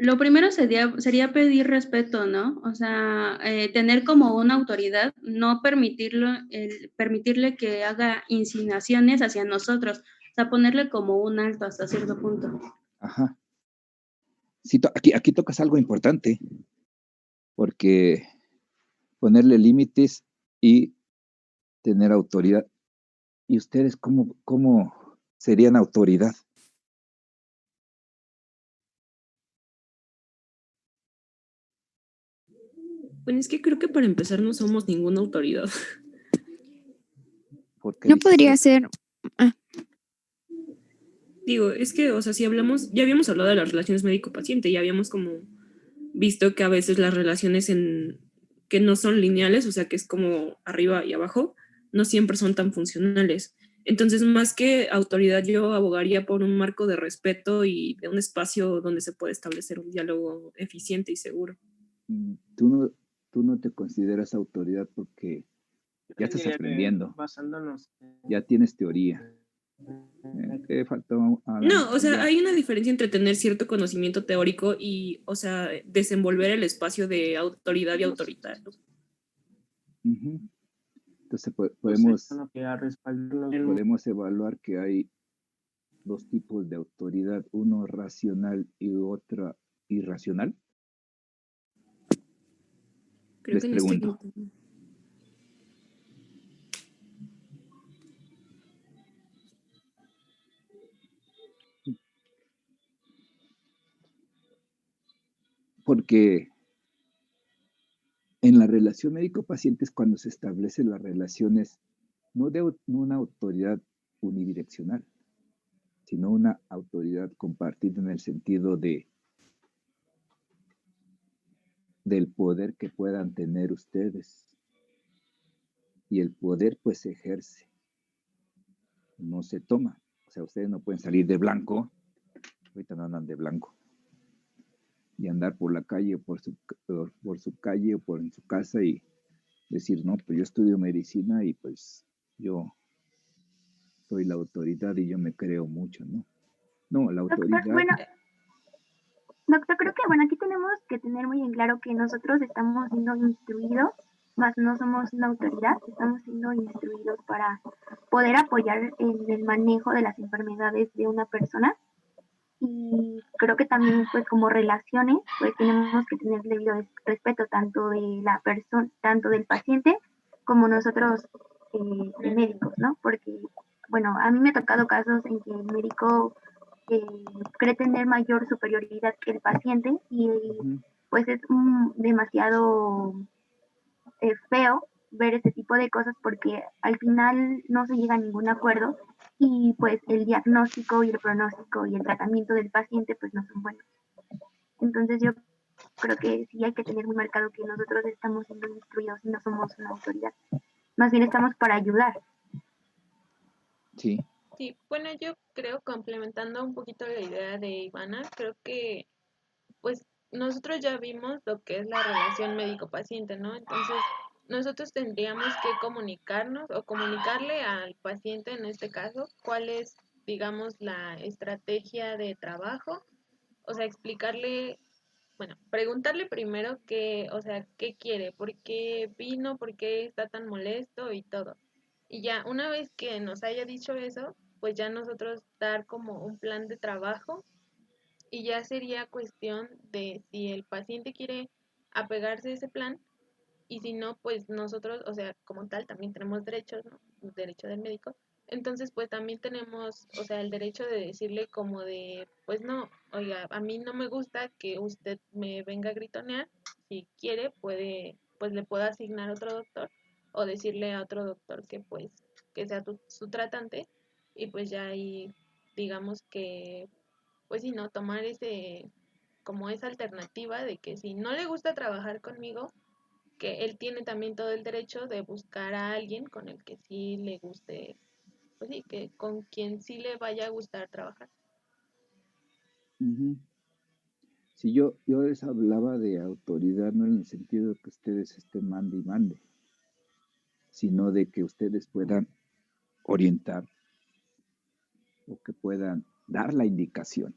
Lo primero sería pedir respeto, ¿no? O sea, tener como una autoridad, no permitirle que haga insinuaciones hacia nosotros, o sea, ponerle como un alto hasta cierto punto. Ajá. Sí, aquí tocas algo importante, porque ponerle límites y tener autoridad. ¿Y ustedes cómo serían autoridad? Bueno, es que creo que para empezar no somos ninguna autoridad. ¿Por qué No dices podría eso? ser, Digo, es que, o sea, si hablamos, ya habíamos hablado de las relaciones médico-paciente, ya habíamos como visto que a veces las relaciones que no son lineales, o sea, que es como arriba y abajo, no siempre son tan funcionales. Entonces, más que autoridad, yo abogaría por un marco de respeto y de un espacio donde se puede establecer un diálogo eficiente y seguro. Tú no te consideras autoridad porque ya estás aprendiendo, Basándonos ya tienes teoría. Faltó No, o sea, ya. hay una diferencia entre tener cierto conocimiento teórico y, o sea, desenvolver el espacio de autoridad y autoritario. Ujú. Entonces Pues podemos, es lo que ha respaldado en- podemos evaluar que hay dos tipos de autoridad, uno racional y otra irracional. Creo Les que no estoy pregunto. entendiendo. Porque en la relación médico-paciente es cuando se establecen las relaciones no de una autoridad unidireccional, sino una autoridad compartida en el sentido del poder que puedan tener ustedes. Y el poder pues se ejerce, no se toma. O sea, ustedes no pueden salir de blanco, ahorita no andan de blanco, y andar por la calle o por su calle o en su casa y decir, no, pues yo estudio medicina y pues yo soy la autoridad y yo me creo mucho, ¿no? No, la Doctor, autoridad... bueno, doctor, creo que bueno, aquí tenemos que tener muy en claro que nosotros estamos siendo instruidos, más no somos una autoridad, estamos siendo instruidos para poder apoyar en el manejo de las enfermedades de una persona. Y creo que también pues como relaciones pues tenemos que tener debido respeto tanto de la persona, tanto del paciente como nosotros médicos, ¿no? Porque bueno, a mí me ha tocado casos en que el médico cree tener mayor superioridad que el paciente y pues es demasiado feo ver ese tipo de cosas porque al final no se llega a ningún acuerdo y pues el diagnóstico y el pronóstico y el tratamiento del paciente pues no son buenos. Entonces yo creo que sí hay que tener muy marcado que nosotros estamos siendo instruidos y no somos una autoridad. Más bien estamos para ayudar. Sí. Sí, bueno, yo creo, complementando un poquito la idea de Ivana, creo que pues nosotros ya vimos lo que es la relación médico-paciente, ¿no? Entonces, nosotros tendríamos que comunicarnos o comunicarle al paciente, en este caso, cuál es, digamos, la estrategia de trabajo, o sea, explicarle, bueno, preguntarle primero qué, o sea, qué quiere, por qué vino, por qué está tan molesto y todo. Y ya, una vez que nos haya dicho eso, pues ya nosotros dar como un plan de trabajo y ya sería cuestión de si el paciente quiere apegarse a ese plan y si no, pues nosotros, o sea, como tal, también tenemos derechos, ¿no? Derecho del médico. Entonces, pues también tenemos, o sea, el derecho de decirle como de, pues no, oiga, a mí no me gusta que usted me venga a gritonear. Si quiere, puede, pues le puedo asignar otro doctor o decirle a otro doctor que pues que sea su tratante y pues ya ahí digamos que pues sí, no, tomar ese, como esa alternativa de que si no le gusta trabajar conmigo, que él tiene también todo el derecho de buscar a alguien con el que sí le guste, pues sí, que con quien sí le vaya a gustar trabajar. Si yo les hablaba de autoridad no en el sentido de que ustedes estén mande y mande, sino de que ustedes puedan orientar o que puedan dar la indicación.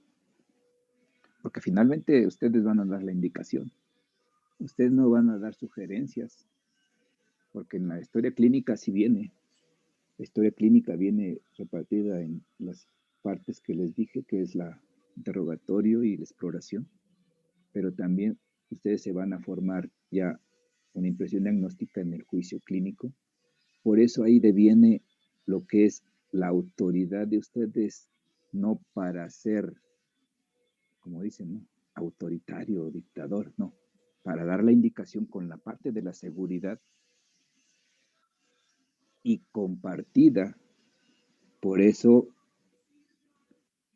Porque finalmente ustedes van a dar la indicación. Ustedes no van a dar sugerencias, porque en la historia clínica sí viene. La historia clínica viene repartida en las partes que les dije, que es la interrogatorio y la exploración, pero también ustedes se van a formar ya una impresión diagnóstica en el juicio clínico. Por eso ahí deviene lo que es la autoridad de ustedes, no para ser, como dicen, ¿no? Autoritario o dictador, no, para dar la indicación con la parte de la seguridad y compartida. Por eso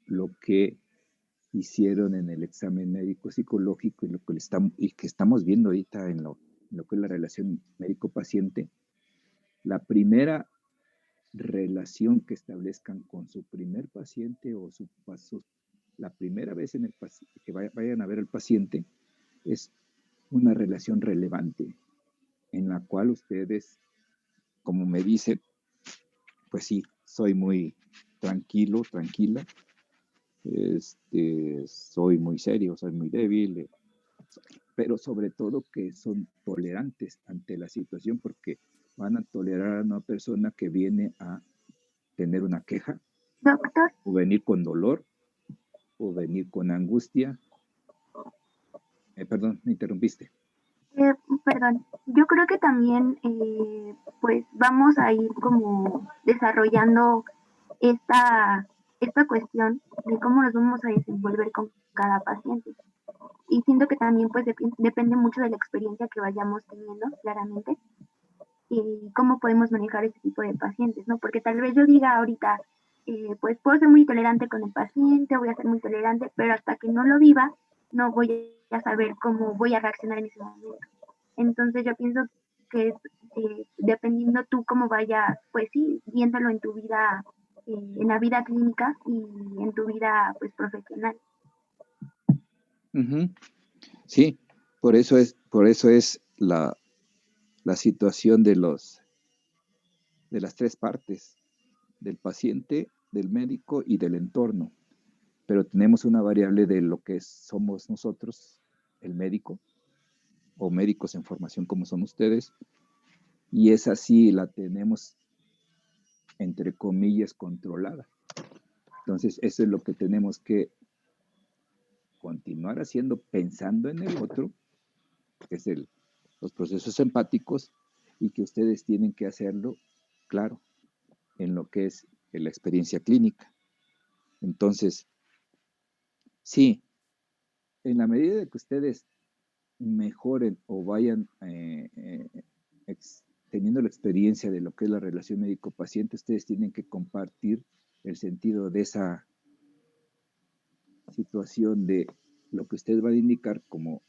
lo que hicieron en el examen médico psicológico y lo que estamos viendo ahorita en lo que es la relación médico-paciente, la primera relación que establezcan con su primer paciente o la primera vez en que vayan a ver al paciente es una relación relevante en la cual ustedes, como me dicen, pues sí, soy muy tranquilo, tranquila, soy muy serio, soy muy débil, pero sobre todo que son tolerantes ante la situación porque van a tolerar a una persona que viene a tener una queja, Doctor, o venir con dolor, o venir con angustia. Perdón, me interrumpiste. perdón, yo creo que también pues vamos a ir como desarrollando esta cuestión de cómo nos vamos a desenvolver con cada paciente. Y siento que también pues depende mucho de la experiencia que vayamos teniendo, claramente, y cómo podemos manejar este tipo de pacientes, ¿no? Porque tal vez yo diga ahorita, pues puedo ser muy tolerante con el paciente, voy a ser muy tolerante, pero hasta que no lo viva, no voy a saber cómo voy a reaccionar en ese momento. Entonces yo pienso que es dependiendo tú cómo vayas, pues sí, viéndolo en tu vida, en la vida clínica y en tu vida pues profesional. Uh-huh. Sí, por eso es la situación de las tres partes, del paciente, del médico y del entorno. Pero tenemos una variable de lo que somos nosotros, el médico, o médicos en formación como son ustedes, y esa sí la tenemos, entre comillas, controlada. Entonces, eso es lo que tenemos que continuar haciendo, pensando en el otro, que es los procesos empáticos, y que ustedes tienen que hacerlo, claro, en lo que es la experiencia clínica. Entonces, sí, en la medida de que ustedes mejoren o vayan teniendo la experiencia de lo que es la relación médico-paciente, ustedes tienen que compartir el sentido de esa situación de lo que usted va a indicar como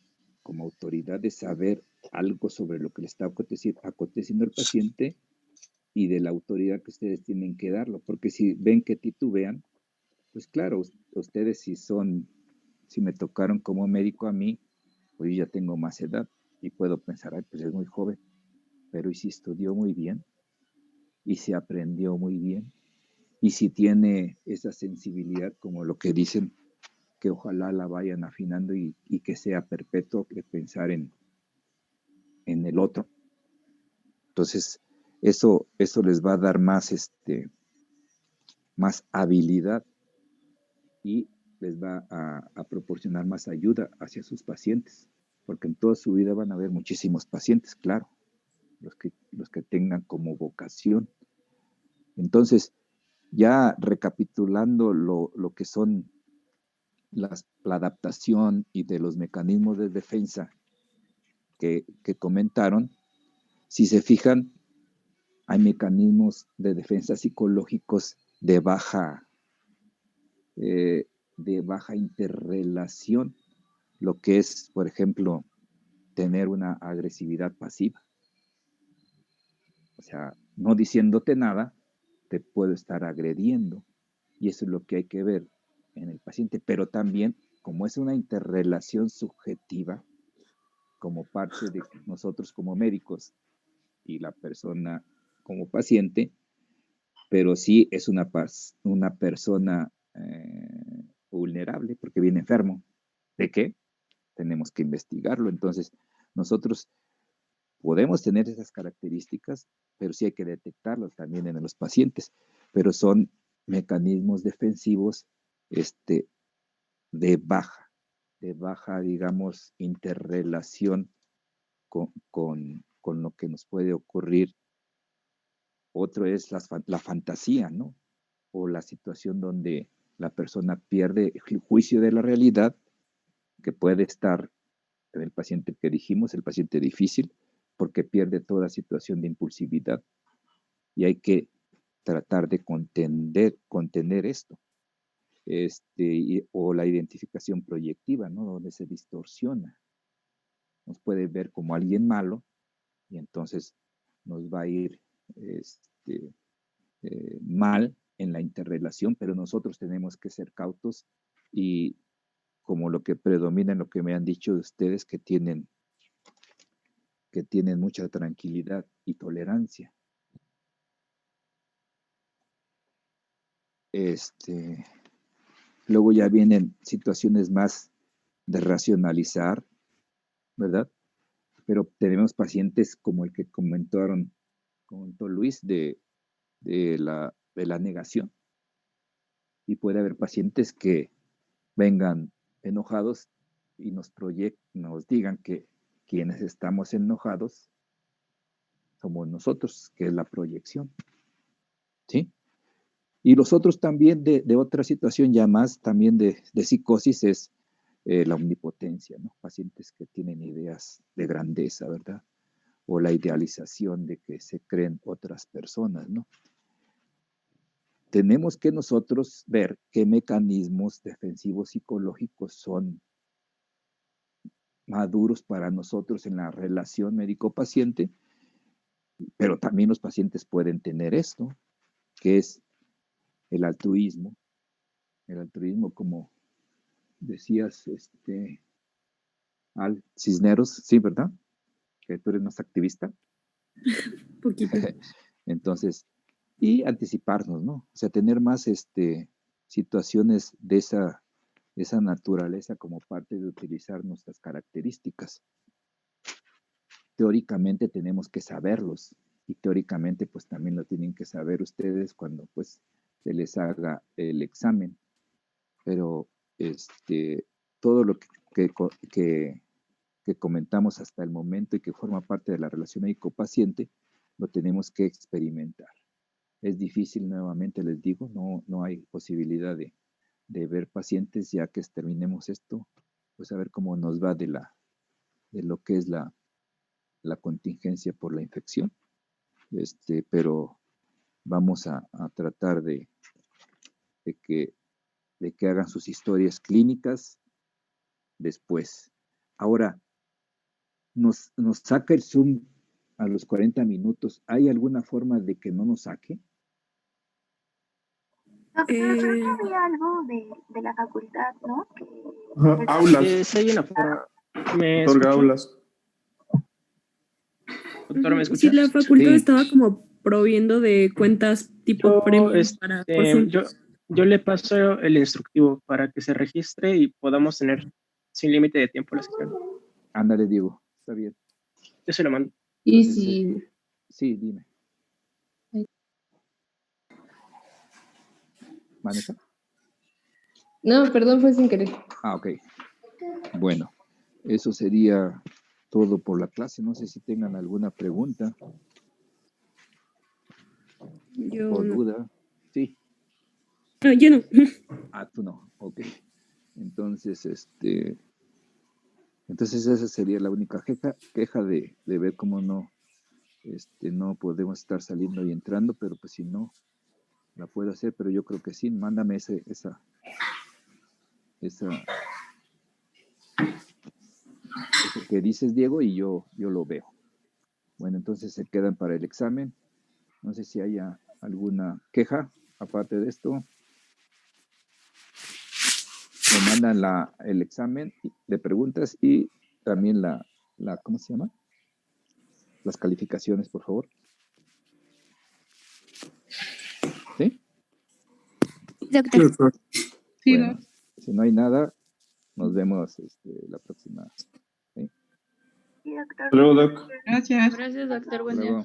autoridad, de saber algo sobre lo que le está aconteciendo al paciente, y de la autoridad que ustedes tienen que darlo, porque si ven que titubean, pues claro, ustedes si me tocaron como médico a mí, pues yo ya tengo más edad y puedo pensar, ay, pues es muy joven, pero ¿y si estudió muy bien? ¿Y si aprendió muy bien? ¿Y si tiene esa sensibilidad como lo que dicen, que ojalá la vayan afinando y que sea perpetuo, de pensar en el otro? Entonces, eso les va a dar más habilidad, y les va a proporcionar más ayuda hacia sus pacientes, porque en toda su vida van a haber muchísimos pacientes, claro, los que tengan como vocación. Entonces, ya recapitulando lo que son la adaptación y de los mecanismos de defensa que comentaron, si se fijan, hay mecanismos de defensa psicológicos de baja interrelación, lo que es, por ejemplo, tener una agresividad pasiva. O sea, no diciéndote nada, te puedo estar agrediendo, y eso es lo que hay que ver en el paciente. Pero también, como es una interrelación subjetiva, como parte de nosotros como médicos y la persona como paciente, pero sí es una persona vulnerable porque viene enfermo. ¿De qué? Tenemos que investigarlo. Entonces, nosotros podemos tener esas características, pero sí hay que detectarlas también en los pacientes. Pero son mecanismos defensivos de baja, digamos, interrelación con lo que nos puede ocurrir. Otro es la fantasía, ¿no? O la situación donde la persona pierde el juicio de la realidad, que puede estar en el paciente que dijimos, el paciente difícil, porque pierde toda situación de impulsividad. Y hay que tratar de contener esto. O la identificación proyectiva, ¿no? Donde se distorsiona. Nos puede ver como alguien malo, y entonces nos va a ir mal en la interrelación, pero nosotros tenemos que ser cautos, y como lo que predomina en lo que me han dicho de ustedes, que tienen mucha tranquilidad y tolerancia. luego ya vienen situaciones más de racionalizar, ¿verdad? Pero tenemos pacientes como el que comentó Luis de la negación. Y puede haber pacientes que vengan enojados y nos digan que quienes estamos enojados somos nosotros, que es la proyección. ¿Sí? Y los otros también de otra situación ya más también de psicosis es la omnipotencia, ¿no? Pacientes que tienen ideas de grandeza, ¿verdad? O la idealización de que se creen otras personas, ¿no? Tenemos que nosotros ver qué mecanismos defensivos psicológicos son maduros para nosotros en la relación médico-paciente, pero también los pacientes pueden tener esto, que es el altruismo. El altruismo, como decías, Al Cisneros, sí, ¿verdad? Que tú eres más activista. Poquito. Entonces, y anticiparnos, ¿no? O sea, tener más situaciones de esa naturaleza como parte de utilizar nuestras características. Teóricamente tenemos que saberlos y teóricamente pues también lo tienen que saber ustedes cuando pues se les haga el examen. Pero todo lo que comentamos hasta el momento y que forma parte de la relación médico-paciente, lo tenemos que experimentar. Es difícil, nuevamente les digo, no hay posibilidad de ver pacientes ya que terminemos esto, pues a ver cómo nos va de lo que es la contingencia por la infección. Pero vamos a tratar de que hagan sus historias clínicas después. Ahora, nos saca el Zoom a los 40 minutos. ¿Hay alguna forma de que no nos saque? Doctor, creo que había algo de la facultad, ¿no? Aulas. Sí, hay una forma. ¿Me Otorga escucha? aulas. Doctor, ¿me Sí, escuchas? la facultad Sí. estaba como proviendo de cuentas tipo premium por Zoom. Yo le paso el instructivo para que se registre y podamos tener sin límite de tiempo la sesión. Ándale, Diego. Está bien. Yo se lo mando. Y Entonces, si... sí, dime. ¿Vanessa? No, perdón, fue sin querer. Ok. Bueno, eso sería todo por la clase. No sé si tengan alguna pregunta Yo o no. duda. Sí. Yo no. Ah, tú no. Ok. Entonces, entonces esa sería la única queja de ver cómo no podemos estar saliendo y entrando, pero pues si no, la puedo hacer, pero yo creo que sí. Mándame eso que dices, Diego, y yo lo veo. Bueno, entonces se quedan para el examen. No sé si haya alguna queja aparte de esto. Me mandan el examen de preguntas y también ¿cómo se llama? Las calificaciones, por favor. ¿Sí? Doctor. Sí, Bueno, si no hay nada, nos vemos la próxima. ¿Sí? Sí, doctor. Luego, Doc. Gracias. Gracias, doctor. Buen Hasta día. luego.